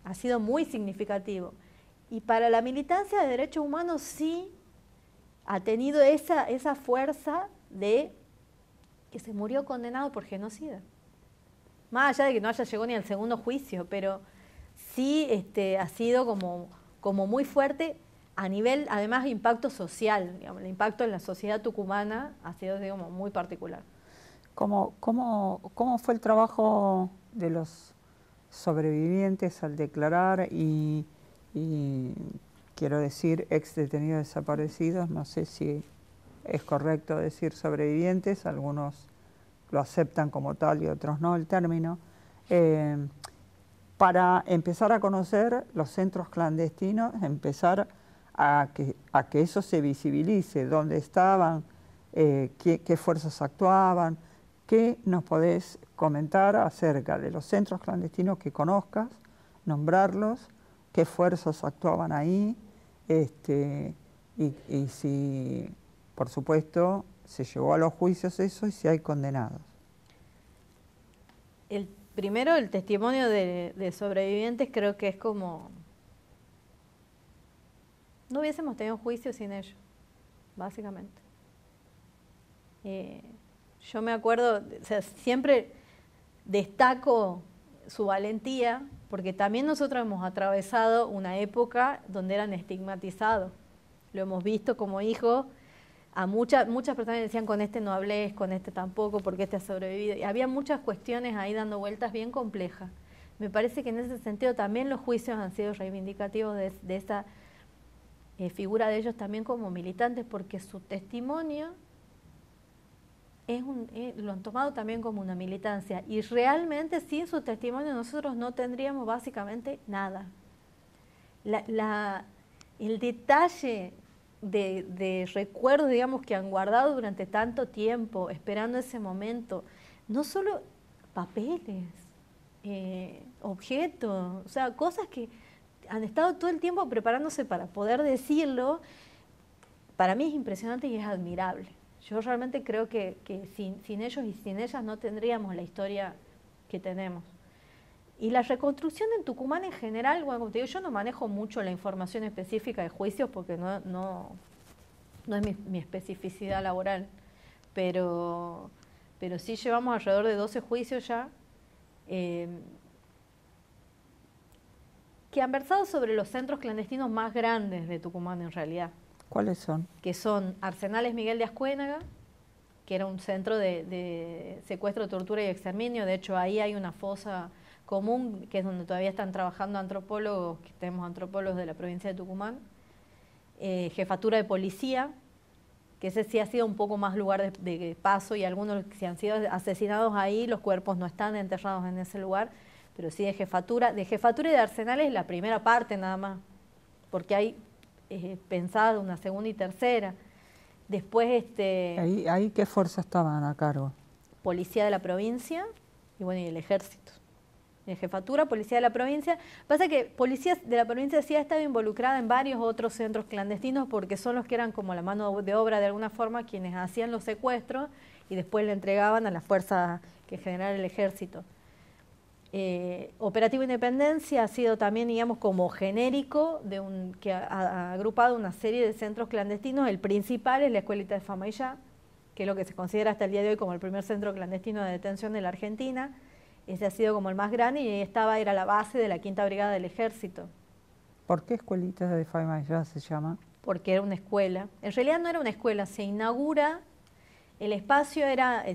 ha sido muy significativo. Y para la militancia de derechos humanos sí ha tenido esa fuerza de que se murió condenado por genocida. Más allá de que no haya llegado ni al segundo juicio, pero sí ha sido como muy fuerte a nivel, además, de impacto social. Digamos, el impacto en la sociedad tucumana ha sido, digamos, muy particular. ¿Cómo fue el trabajo de los sobrevivientes al declarar y quiero decir, ex detenidos desaparecidos? No sé si es correcto decir sobrevivientes, algunos lo aceptan como tal y otros no el término, para empezar a conocer los centros clandestinos, empezar a que eso se visibilice, dónde estaban, qué fuerzas actuaban. ¿Qué nos podés comentar acerca de los centros clandestinos que conozcas, nombrarlos, qué fuerzas actuaban ahí, y si, por supuesto, se llevó a los juicios eso y si hay condenados? Primero, el testimonio de sobrevivientes creo que es como... No hubiésemos tenido juicio sin ellos, básicamente. Yo me acuerdo, o sea, siempre destaco su valentía, porque también nosotros hemos atravesado una época donde eran estigmatizados. Lo hemos visto como hijos a muchas personas decían, con este no hables, con este tampoco, porque este ha sobrevivido. Y había muchas cuestiones ahí dando vueltas bien complejas. Me parece que en ese sentido también los juicios han sido reivindicativos de esa figura de ellos también como militantes, porque su testimonio lo han tomado también como una militancia. Y realmente sin su testimonio nosotros no tendríamos básicamente nada. El detalle de recuerdos, digamos, que han guardado durante tanto tiempo, esperando ese momento, no solo papeles, objetos, o sea, cosas que han estado todo el tiempo preparándose para poder decirlo, para mí es impresionante y es admirable. Yo realmente creo que sin ellos y sin ellas no tendríamos la historia que tenemos. Y la reconstrucción en Tucumán en general, bueno, como te digo, yo no manejo mucho la información específica de juicios porque no es mi especificidad laboral, pero sí llevamos alrededor de 12 juicios ya, que han versado sobre los centros clandestinos más grandes de Tucumán en realidad. ¿Cuáles son? Que son Arsenales Miguel de Ascuénaga, que era un centro de secuestro, tortura y exterminio. De hecho, ahí hay una fosa común, que es donde todavía están trabajando antropólogos, que tenemos antropólogos de la provincia de Tucumán. Jefatura de Policía, que ese sí ha sido un poco más lugar de paso, y algunos que han sido asesinados ahí, los cuerpos no están enterrados en ese lugar, pero sí de jefatura. De jefatura y de Arsenales la primera parte nada más, porque hay pensado una segunda y tercera. Después ¿Ahí qué fuerzas estaban a cargo? Policía de la provincia y bueno, y el ejército. De jefatura, policía de la provincia. Pasa que policía de la provincia sí ha estado involucrada en varios otros centros clandestinos porque son los que eran como la mano de obra de alguna forma quienes hacían los secuestros y después le entregaban a la fuerza que generaba el ejército. Operativo Independencia ha sido también, digamos, como genérico que ha agrupado una serie de centros clandestinos. El principal es la Escuelita de Famaillá, que es lo que se considera hasta el día de hoy como el primer centro clandestino de detención de la Argentina. Ese ha sido como el más grande y ahí era la base de la 5ª Brigada del Ejército. ¿Por qué Escuelita de Famaillá se llama? Porque era una escuela. En realidad no era una escuela, se inaugura, el espacio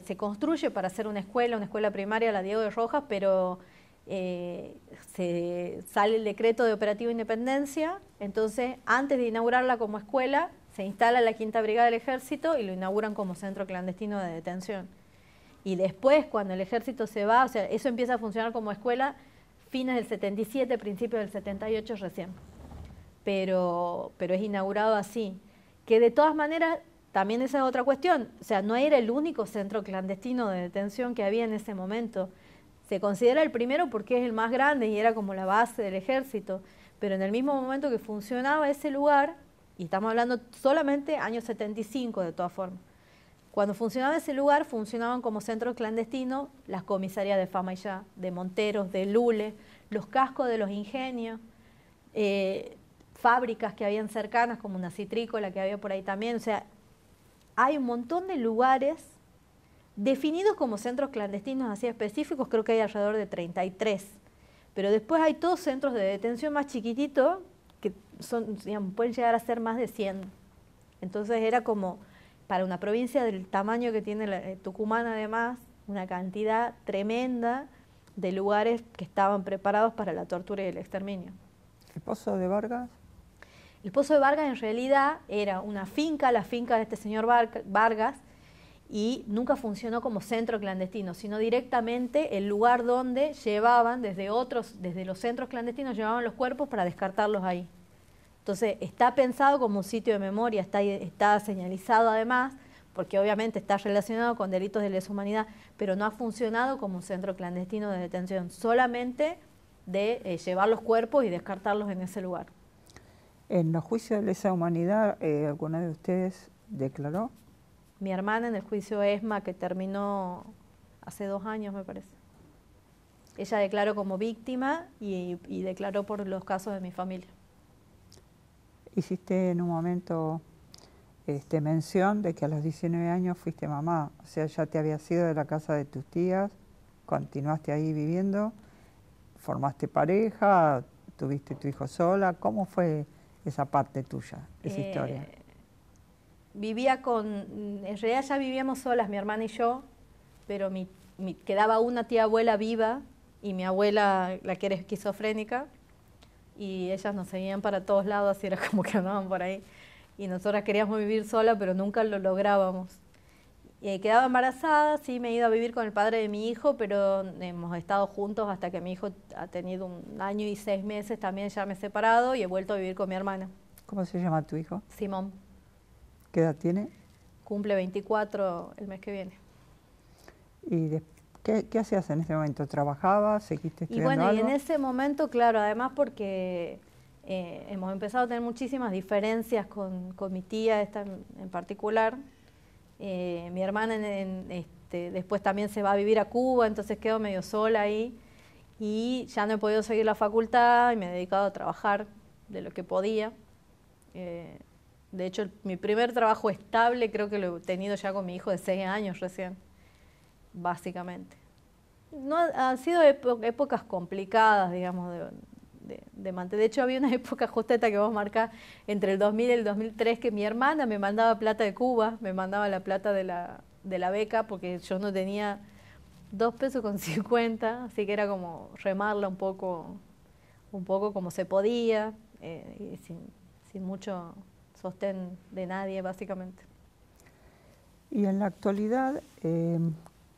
se construye para hacer una escuela primaria, la Diego de Rojas, pero se sale el decreto de Operativo Independencia, entonces antes de inaugurarla como escuela, se instala la 5ª Brigada del Ejército y lo inauguran como centro clandestino de detención. Y después, cuando el ejército se va, o sea, eso empieza a funcionar como escuela fines del 77, principios del 78 recién. Pero es inaugurado así. Que de todas maneras, también esa es otra cuestión. O sea, no era el único centro clandestino de detención que había en ese momento. Se considera el primero porque es el más grande y era como la base del ejército. Pero en el mismo momento que funcionaba ese lugar, y estamos hablando solamente años 75 de todas formas, cuando funcionaba ese lugar, funcionaban como centro clandestino las comisarías de Famaillá, de Monteros, de Lule, los cascos de los ingenios, fábricas que habían cercanas, como una citrícola que había por ahí también. O sea, hay un montón de lugares definidos como centros clandestinos así específicos, creo que hay alrededor de 33. Pero después hay todos centros de detención más chiquititos que digamos, pueden llegar a ser más de 100. Entonces era como, para una provincia del tamaño que tiene Tucumán además, una cantidad tremenda de lugares que estaban preparados para la tortura y el exterminio. ¿El Pozo de Vargas? El Pozo de Vargas en realidad era una finca, la finca de este señor Vargas, y nunca funcionó como centro clandestino, sino directamente el lugar donde llevaban, desde los centros clandestinos, llevaban los cuerpos para descartarlos ahí. Entonces está pensado como un sitio de memoria, está señalizado además, porque obviamente está relacionado con delitos de lesa humanidad, pero no ha funcionado como un centro clandestino de detención, solamente de llevar los cuerpos y descartarlos en ese lugar. ¿En los juicios de lesa humanidad alguna de ustedes declaró? Mi hermana en el juicio ESMA, que terminó hace 2 años, me parece. Ella declaró como víctima y declaró por los casos de mi familia. Hiciste en un momento mención de que a los 19 años fuiste mamá, o sea, ya te habías ido de la casa de tus tías, continuaste ahí viviendo, formaste pareja, tuviste tu hijo sola. ¿Cómo fue esa parte tuya, esa historia? vivía en realidad ya vivíamos solas, mi hermana y yo, pero quedaba una tía abuela viva y mi abuela, la que era esquizofrénica, y ellas nos seguían para todos lados, así era como que andaban por ahí. Y nosotras queríamos vivir sola, pero nunca lo lográbamos. Quedaba embarazada, sí, me he ido a vivir con el padre de mi hijo, pero hemos estado juntos hasta que mi hijo ha tenido 1 año y 6 meses, también ya me he separado y he vuelto a vivir con mi hermana. ¿Cómo se llama tu hijo? Simón. ¿Qué edad tiene? Cumple 24 el mes que viene. ¿Y qué hacías en ese momento? ¿Trabajabas? ¿Seguiste estudiando Y bueno, algo? y en ese momento, claro, además porque hemos empezado a tener muchísimas diferencias con mi tía, esta en particular. Mi hermana después también se va a vivir a Cuba, entonces quedo medio sola ahí y ya no he podido seguir la facultad y me he dedicado a trabajar de lo que podía. De hecho, mi primer trabajo estable creo que lo he tenido ya con mi hijo de 6 años recién, básicamente. No han sido épocas complicadas, digamos, de mantener. De hecho, había una época justeta que vos marcás entre el 2000 y el 2003 que mi hermana me mandaba plata de Cuba, me mandaba la plata de la beca porque yo no tenía 2,50 pesos, así que era como remarla un poco como se podía, y sin mucho sostén de nadie, básicamente. Y en la actualidad,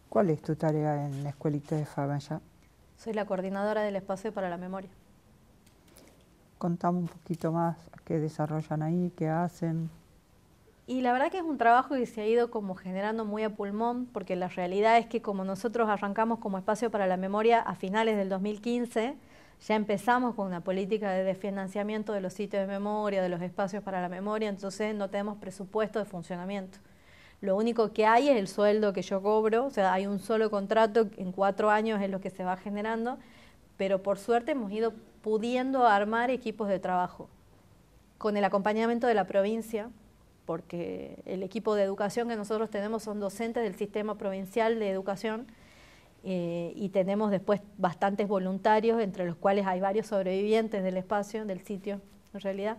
¿cuál es tu tarea en la escuelita de Fabella? Soy la coordinadora del espacio para la memoria. Contame un poquito más qué desarrollan ahí, qué hacen. Y la verdad que es un trabajo que se ha ido como generando muy a pulmón, porque la realidad es que como nosotros arrancamos como espacio para la memoria a finales del 2015, ya empezamos con una política de desfinanciamiento de los sitios de memoria, de los espacios para la memoria, entonces no tenemos presupuesto de funcionamiento. Lo único que hay es el sueldo que yo cobro, o sea, hay un solo contrato, en 4 años es lo que se va generando, pero por suerte hemos ido pudiendo armar equipos de trabajo con el acompañamiento de la provincia, porque el equipo de educación que nosotros tenemos son docentes del sistema provincial de educación, y tenemos después bastantes voluntarios, entre los cuales hay varios sobrevivientes del espacio, del sitio, en realidad.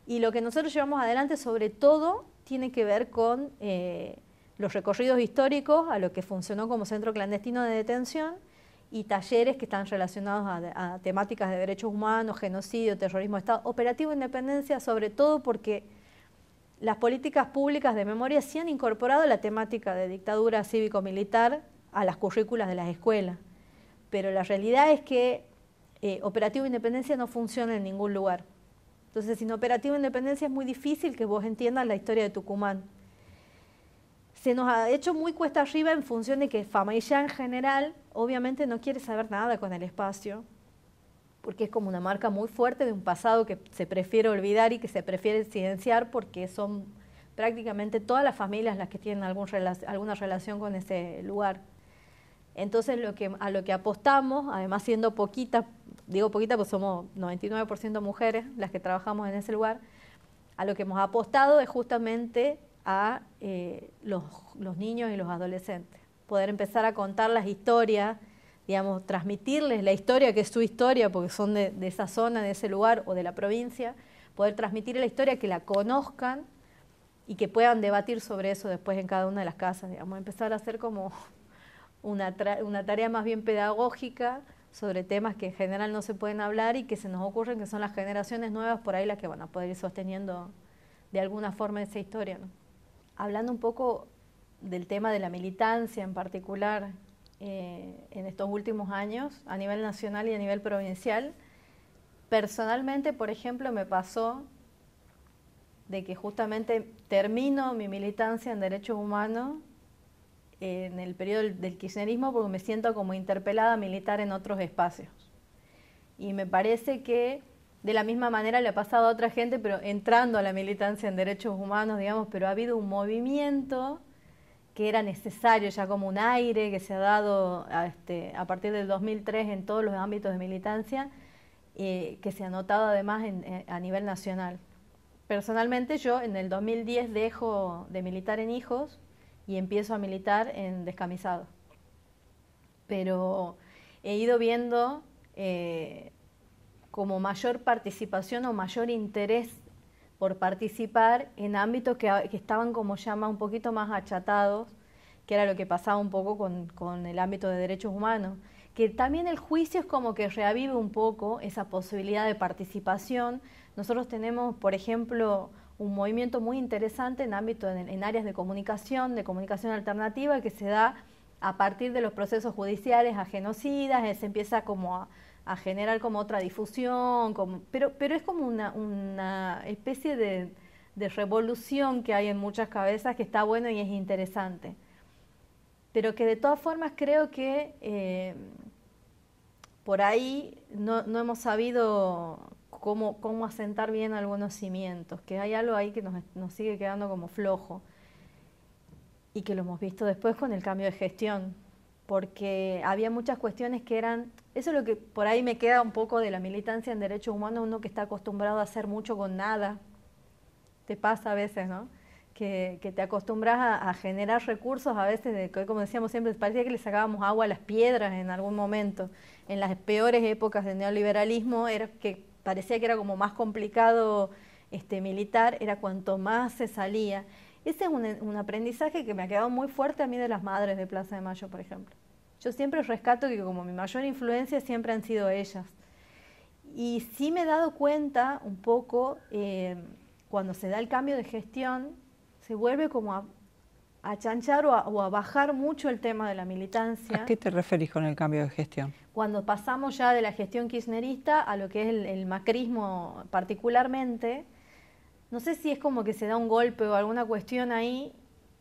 Y lo que nosotros llevamos adelante sobre todo tiene que ver con los recorridos históricos a lo que funcionó como centro clandestino de detención y talleres que están relacionados a temáticas de derechos humanos, genocidio, terrorismo de Estado, operativo independencia, sobre todo porque las políticas públicas de memoria sí han incorporado la temática de dictadura cívico-militar a las currículas de las escuelas, pero la realidad es que operativo independencia no funciona en ningún lugar. Entonces, sin operativo independencia es muy difícil que vos entiendas la historia de Tucumán. Se nos ha hecho muy cuesta arriba en función de que Famaillá en general obviamente no quiere saber nada con el espacio, porque es como una marca muy fuerte de un pasado que se prefiere olvidar y que se prefiere silenciar porque son prácticamente todas las familias las que tienen alguna relación con ese lugar. Entonces a lo que apostamos, además siendo poquita, digo poquita porque somos 99% mujeres las que trabajamos en ese lugar, a lo que hemos apostado es justamente a los niños y los adolescentes. Poder empezar a contar las historias, digamos, transmitirles la historia que es su historia, porque son de esa zona, de ese lugar o de la provincia, poder transmitir la historia, que la conozcan y que puedan debatir sobre eso después en cada una de las casas, digamos, empezar a hacer como una tarea más bien pedagógica sobre temas que en general no se pueden hablar y que se nos ocurren que son las generaciones nuevas por ahí las que van a poder ir sosteniendo de alguna forma esa historia, ¿no? Hablando un poco del tema de la militancia en particular en estos últimos años, a nivel nacional y a nivel provincial, personalmente, por ejemplo, me pasó de que justamente termino mi militancia en derechos humanos en el periodo del kirchnerismo porque me siento como interpelada a militar en otros espacios. Y me parece que de la misma manera le ha pasado a otra gente, pero entrando a la militancia en derechos humanos, digamos, pero ha habido un movimiento que era necesario, ya como un aire que se ha dado a partir del 2003 en todos los ámbitos de militancia, que se ha notado además a nivel nacional. Personalmente yo en el 2010 dejo de militar en hijos y empiezo a militar en descamisados. Pero he ido viendo como mayor participación o mayor interés por participar en ámbitos que estaban como llama un poquito más achatados, que era lo que pasaba un poco con el ámbito de derechos humanos. Que también el juicio es como que reavive un poco esa posibilidad de participación. Nosotros tenemos, por ejemplo, un movimiento muy interesante en en áreas de comunicación alternativa, que se da a partir de los procesos judiciales a genocidas, se empieza como a generar como otra difusión, pero es como una especie de revolución que hay en muchas cabezas, que está bueno y es interesante. Pero que de todas formas creo que por ahí no hemos sabido cómo asentar bien algunos cimientos, que hay algo ahí que nos sigue quedando como flojo, y que lo hemos visto después con el cambio de gestión, porque había muchas cuestiones que eran, eso es lo que por ahí me queda un poco de la militancia en derechos humanos, uno que está acostumbrado a hacer mucho con nada, te pasa a veces, ¿no? Que te acostumbras a generar recursos a veces, como decíamos siempre, parecía que le sacábamos agua a las piedras en algún momento. En las peores épocas del neoliberalismo era que parecía que era como más complicado militar, era cuanto más se salía. Ese es un aprendizaje que me ha quedado muy fuerte a mí de las madres de Plaza de Mayo, por ejemplo. Yo siempre rescato que como mi mayor influencia siempre han sido ellas. Y sí me he dado cuenta un poco, cuando se da el cambio de gestión, se vuelve como a chanchar o a bajar mucho el tema de la militancia. ¿A qué te referís con el cambio de gestión? Cuando pasamos ya de la gestión kirchnerista a lo que es el macrismo particularmente, no sé si es como que se da un golpe o alguna cuestión ahí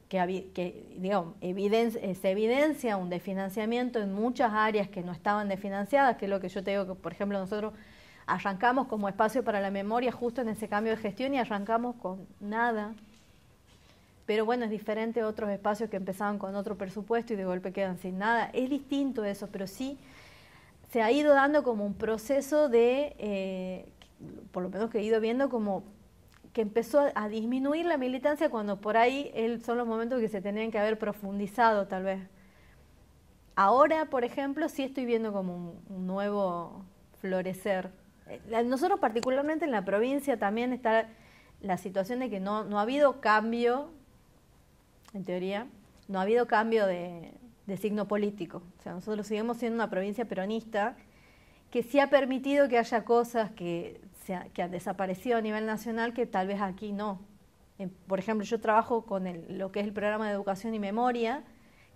que digamos, se evidencia un desfinanciamiento en muchas áreas que no estaban desfinanciadas, que es lo que yo te digo, que por ejemplo nosotros arrancamos como espacio para la memoria justo en ese cambio de gestión y arrancamos con nada. Pero bueno, es diferente a otros espacios que empezaban con otro presupuesto y de golpe quedan sin nada. Es distinto eso, pero sí se ha ido dando como un proceso por lo menos que he ido viendo, como que empezó a disminuir la militancia cuando por ahí son los momentos que se tenían que haber profundizado tal vez. Ahora, por ejemplo, sí estoy viendo como un nuevo florecer. Nosotros particularmente en la provincia también está la situación de que no ha habido cambio, en teoría, no ha habido cambio de signo político. O sea, nosotros seguimos siendo una provincia peronista que sí ha permitido que haya cosas que han desaparecido a nivel nacional que tal vez aquí no. Por ejemplo, yo trabajo con lo que es el programa de educación y memoria,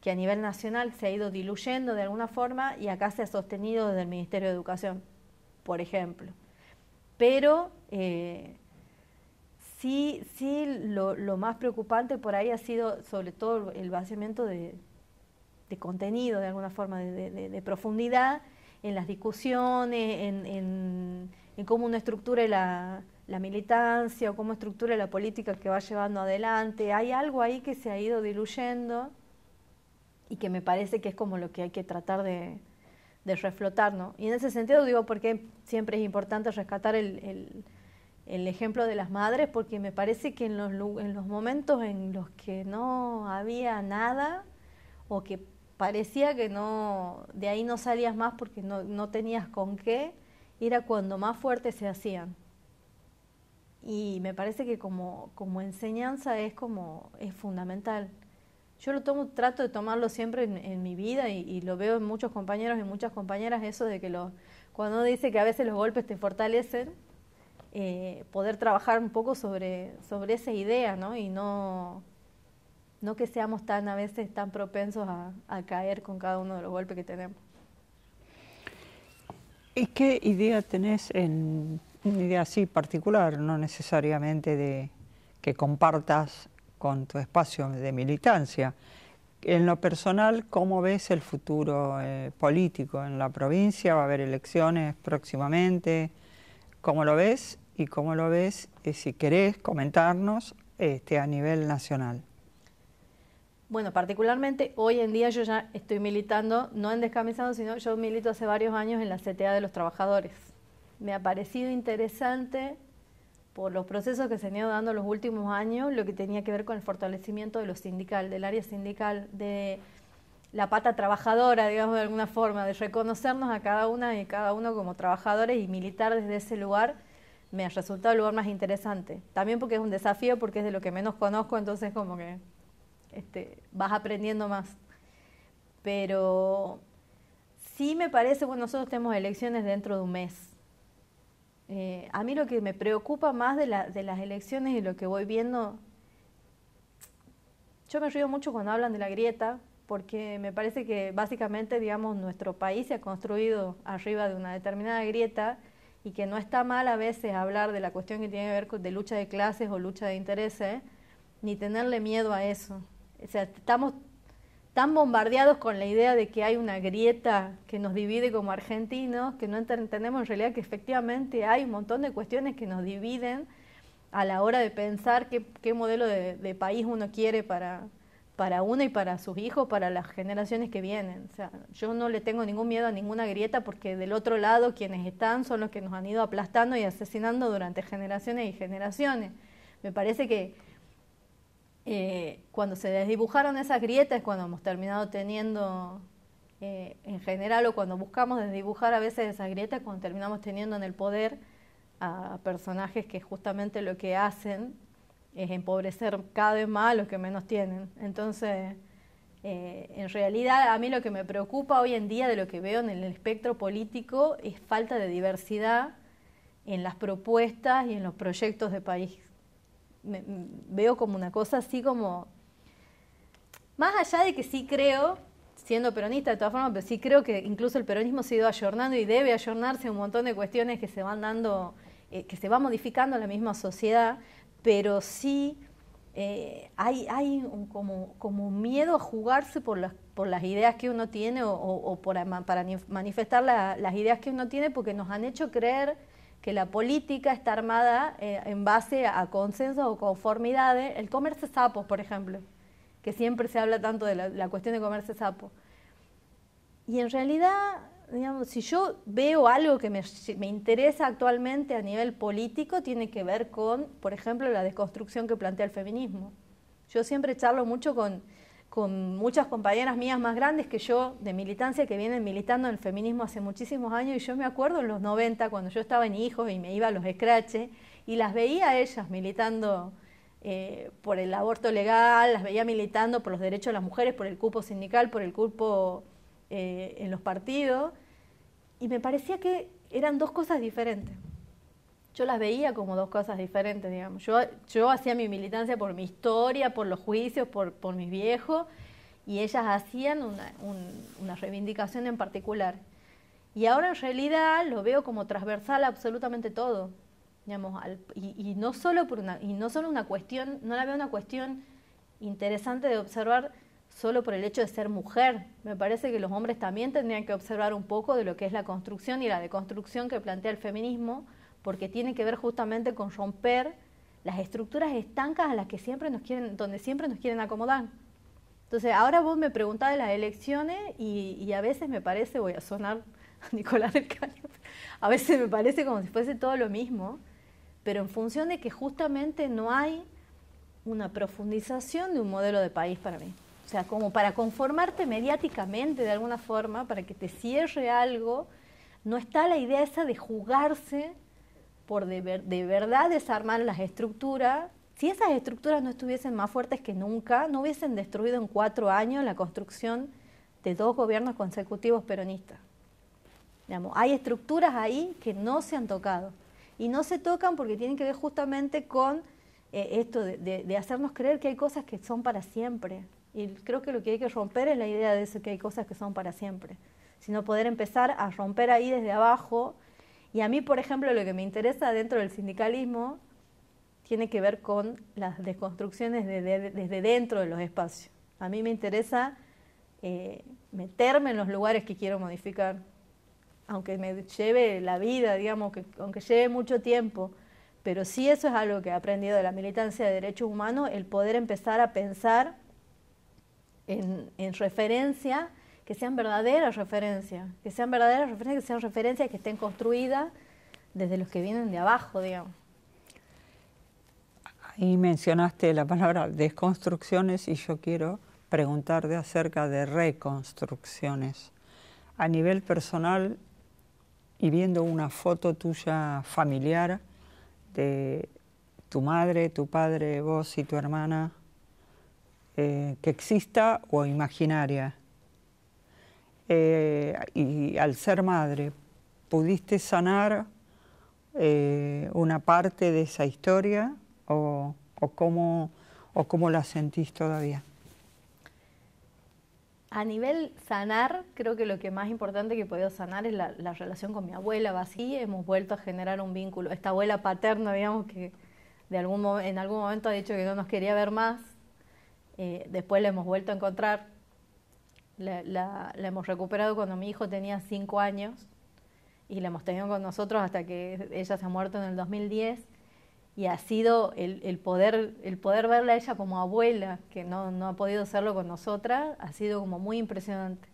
que a nivel nacional se ha ido diluyendo de alguna forma y acá se ha sostenido desde el Ministerio de Educación, por ejemplo. Pero sí lo más preocupante por ahí ha sido sobre todo el vaciamiento de contenido, de alguna forma, de profundidad en las discusiones, en cómo uno estructura la militancia o cómo estructura la política que va llevando adelante. Hay algo ahí que se ha ido diluyendo y que me parece que es como lo que hay que tratar de reflotar, ¿no? Y en ese sentido digo porque siempre es importante rescatar el ejemplo de las madres, porque me parece que en los momentos en los que no había nada o que parecía que de ahí no salías más porque no tenías con qué, era cuando más fuertes se hacían. Y me parece que como enseñanza es fundamental. Yo trato de tomarlo siempre en mi vida y lo veo en muchos compañeros y muchas compañeras, eso de que cuando uno dice que a veces los golpes te fortalecen, poder trabajar un poco sobre esa idea, ¿no? Y no que seamos a veces tan propensos a caer con cada uno de los golpes que tenemos. ¿Y qué idea tenés una idea así particular, no necesariamente que compartas con tu espacio de militancia? En lo personal, ¿cómo ves el futuro político en la provincia? ¿Va a haber elecciones próximamente? ¿Cómo lo ves? Y cómo lo ves, si querés comentarnos, a nivel nacional. Bueno, particularmente hoy en día yo ya estoy militando, no en Descamisado, sino yo milito hace varios años en la CTA de los Trabajadores. Me ha parecido interesante, por los procesos que se han ido dando los últimos años, lo que tenía que ver con el fortalecimiento de lo sindical, del área sindical, de la pata trabajadora, digamos de alguna forma, de reconocernos a cada una y cada uno como trabajadores y militar desde ese lugar. me ha resultado el lugar más interesante. También porque es un desafío, porque es de lo que menos conozco, entonces como que vas aprendiendo más. Pero sí me parece, bueno, nosotros tenemos elecciones dentro de un mes. A mí lo que me preocupa más de las elecciones y lo que voy viendo, yo me río mucho cuando hablan de la grieta, porque me parece que básicamente, digamos, nuestro país se ha construido arriba de una determinada grieta y que no está mal a veces hablar de la cuestión que tiene que ver de lucha de clases o lucha de intereses, ni tenerle miedo a eso. O sea, estamos tan bombardeados con la idea de que hay una grieta que nos divide como argentinos, que no entendemos en realidad que efectivamente hay un montón de cuestiones que nos dividen a la hora de pensar qué modelo de país uno quiere para uno y para sus hijos, para las generaciones que vienen. O sea, yo no le tengo ningún miedo a ninguna grieta porque del otro lado quienes están son los que nos han ido aplastando y asesinando durante generaciones y generaciones. Me parece que cuando se desdibujaron esas grietas es cuando hemos terminado teniendo, en general, o cuando buscamos desdibujar a veces esas grietas, cuando terminamos teniendo en el poder a personajes que justamente lo que hacen es empobrecer cada vez más a los que menos tienen. Entonces, en realidad, a mí lo que me preocupa hoy en día de lo que veo en el espectro político es falta de diversidad en las propuestas y en los proyectos de país. Veo como una cosa así como, más allá de que sí creo, siendo peronista de todas formas, pero sí creo que incluso el peronismo se ha ido ayornando y debe ayornarse un montón de cuestiones que se van dando, que se va modificando en la misma sociedad, pero sí hay como miedo a jugarse por las ideas que uno tiene o para manifestar las ideas que uno tiene, porque nos han hecho creer que la política está armada en base a consensos o conformidades. El comerse sapos, por ejemplo, que siempre se habla tanto de la cuestión de comerse sapos. Y en realidad, digamos, si yo veo algo que me interesa actualmente a nivel político, tiene que ver con, por ejemplo, la desconstrucción que plantea el feminismo. Yo siempre charlo mucho con muchas compañeras mías más grandes que yo, de militancia, que vienen militando en el feminismo hace muchísimos años, y yo me acuerdo en los 90, cuando yo estaba en Hijos y me iba a los scratches, y las veía a ellas militando por el aborto legal, las veía militando por los derechos de las mujeres, por el cupo sindical, por el cupo en los partidos, y me parecía que eran dos cosas diferentes. Yo las veía como dos cosas diferentes, digamos. Yo hacía mi militancia por mi historia, por los juicios, por mis viejos, y ellas hacían una reivindicación en particular. Y ahora en realidad lo veo como transversal a absolutamente todo, digamos, y no solo una cuestión, no la veo una cuestión interesante de observar solo por el hecho de ser mujer. Me parece que los hombres también tendrían que observar un poco de lo que es la construcción y la deconstrucción que plantea el feminismo, porque tiene que ver justamente con romper las estructuras estancas a las que donde siempre nos quieren acomodar. Entonces, ahora vos me preguntás de las elecciones y a veces me parece, voy a sonar a Nicolás del Caño, a veces me parece como si fuese todo lo mismo, pero en función de que justamente no hay una profundización de un modelo de país para mí. O sea, como para conformarte mediáticamente de alguna forma, para que te cierre algo, no está la idea esa de jugarse por de verdad desarmar las estructuras. Si esas estructuras no estuviesen más fuertes que nunca, no hubiesen destruido en 4 años la construcción de 2 gobiernos consecutivos peronistas. Digamos, hay estructuras ahí que no se han tocado. Y no se tocan porque tienen que ver justamente con esto de hacernos creer que hay cosas que son para siempre. Y creo que lo que hay que romper es la idea de eso, que hay cosas que son para siempre. Sino poder empezar a romper ahí desde abajo. Y a mí, por ejemplo, lo que me interesa dentro del sindicalismo tiene que ver con las desconstrucciones desde dentro de los espacios. A mí me interesa meterme en los lugares que quiero modificar, aunque me lleve la vida, digamos, aunque lleve mucho tiempo, pero sí eso es algo que he aprendido de la militancia de derechos humanos, el poder empezar a pensar en referencia, que sean verdaderas referencias, que sean referencias que estén construidas desde los que vienen de abajo, digamos. Ahí mencionaste la palabra desconstrucciones y yo quiero preguntarte acerca de reconstrucciones. A nivel personal, y viendo una foto tuya familiar de tu madre, tu padre, vos y tu hermana, que exista o imaginaria. Y al ser madre, ¿pudiste sanar una parte de esa historia o cómo la sentís todavía? A nivel sanar, creo que lo que más importante que he podido sanar es la relación con mi abuela. Así hemos vuelto a generar un vínculo. Esta abuela paterna, digamos, que en algún momento ha dicho que no nos quería ver más. Después la hemos vuelto a encontrar. La hemos recuperado cuando mi hijo tenía 5 años y la hemos tenido con nosotros hasta que ella se ha muerto en el 2010. Y ha sido el poder verla a ella como abuela, que no ha podido serlo con nosotras, ha sido como muy impresionante.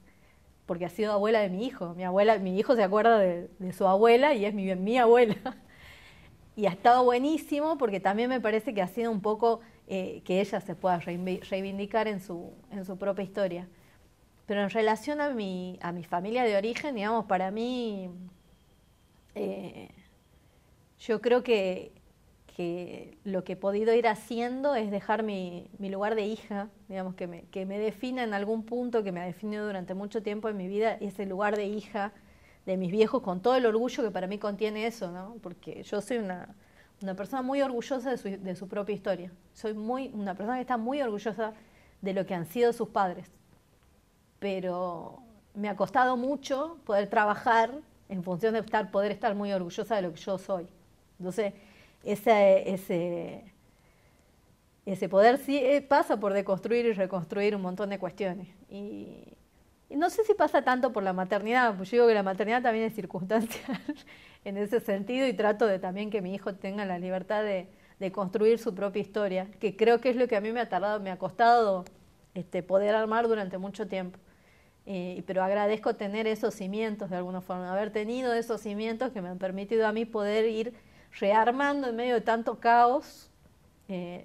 Porque ha sido abuela de mi hijo. Mi hijo se acuerda de su abuela y es mi abuela. Y ha estado buenísimo porque también me parece que ha sido un poco que ella se pueda reivindicar en su propia historia. Pero en relación a mi familia de origen, digamos, para mí, yo creo que lo que he podido ir haciendo es dejar mi lugar de hija, digamos, que me defina en algún punto, que me ha definido durante mucho tiempo en mi vida, ese lugar de hija de mis viejos, con todo el orgullo que para mí contiene eso, ¿no? Porque yo soy una persona muy orgullosa de su propia historia. Soy una persona que está muy orgullosa de lo que han sido sus padres. Pero me ha costado mucho poder trabajar en función de poder estar muy orgullosa de lo que yo soy. Entonces, ese poder sí pasa por deconstruir y reconstruir un montón de cuestiones. Y no sé si pasa tanto por la maternidad, pues yo digo que la maternidad también es circunstancial en ese sentido y trato de también que mi hijo tenga la libertad de construir su propia historia, que creo que es lo que a mí me ha costado poder armar durante mucho tiempo. Pero agradezco tener esos cimientos de alguna forma, haber tenido esos cimientos que me han permitido a mí poder ir rearmando en medio de tanto caos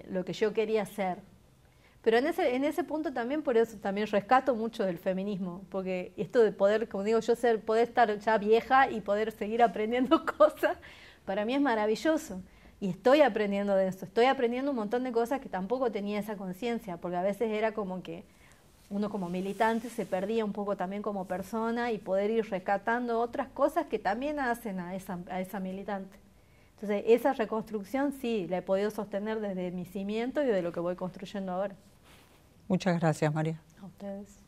lo que yo quería hacer. Pero en ese punto también, por eso también rescato mucho del feminismo, porque esto de poder, como digo yo, poder estar ya vieja y poder seguir aprendiendo cosas, para mí es maravilloso. Y estoy aprendiendo de eso, estoy aprendiendo un montón de cosas que tampoco tenía esa conciencia, porque a veces era como que uno como militante se perdía un poco también como persona y poder ir rescatando otras cosas que también hacen a esa militante. Entonces, esa reconstrucción sí la he podido sostener desde mi cimiento y de lo que voy construyendo ahora. Muchas gracias, María. A ustedes.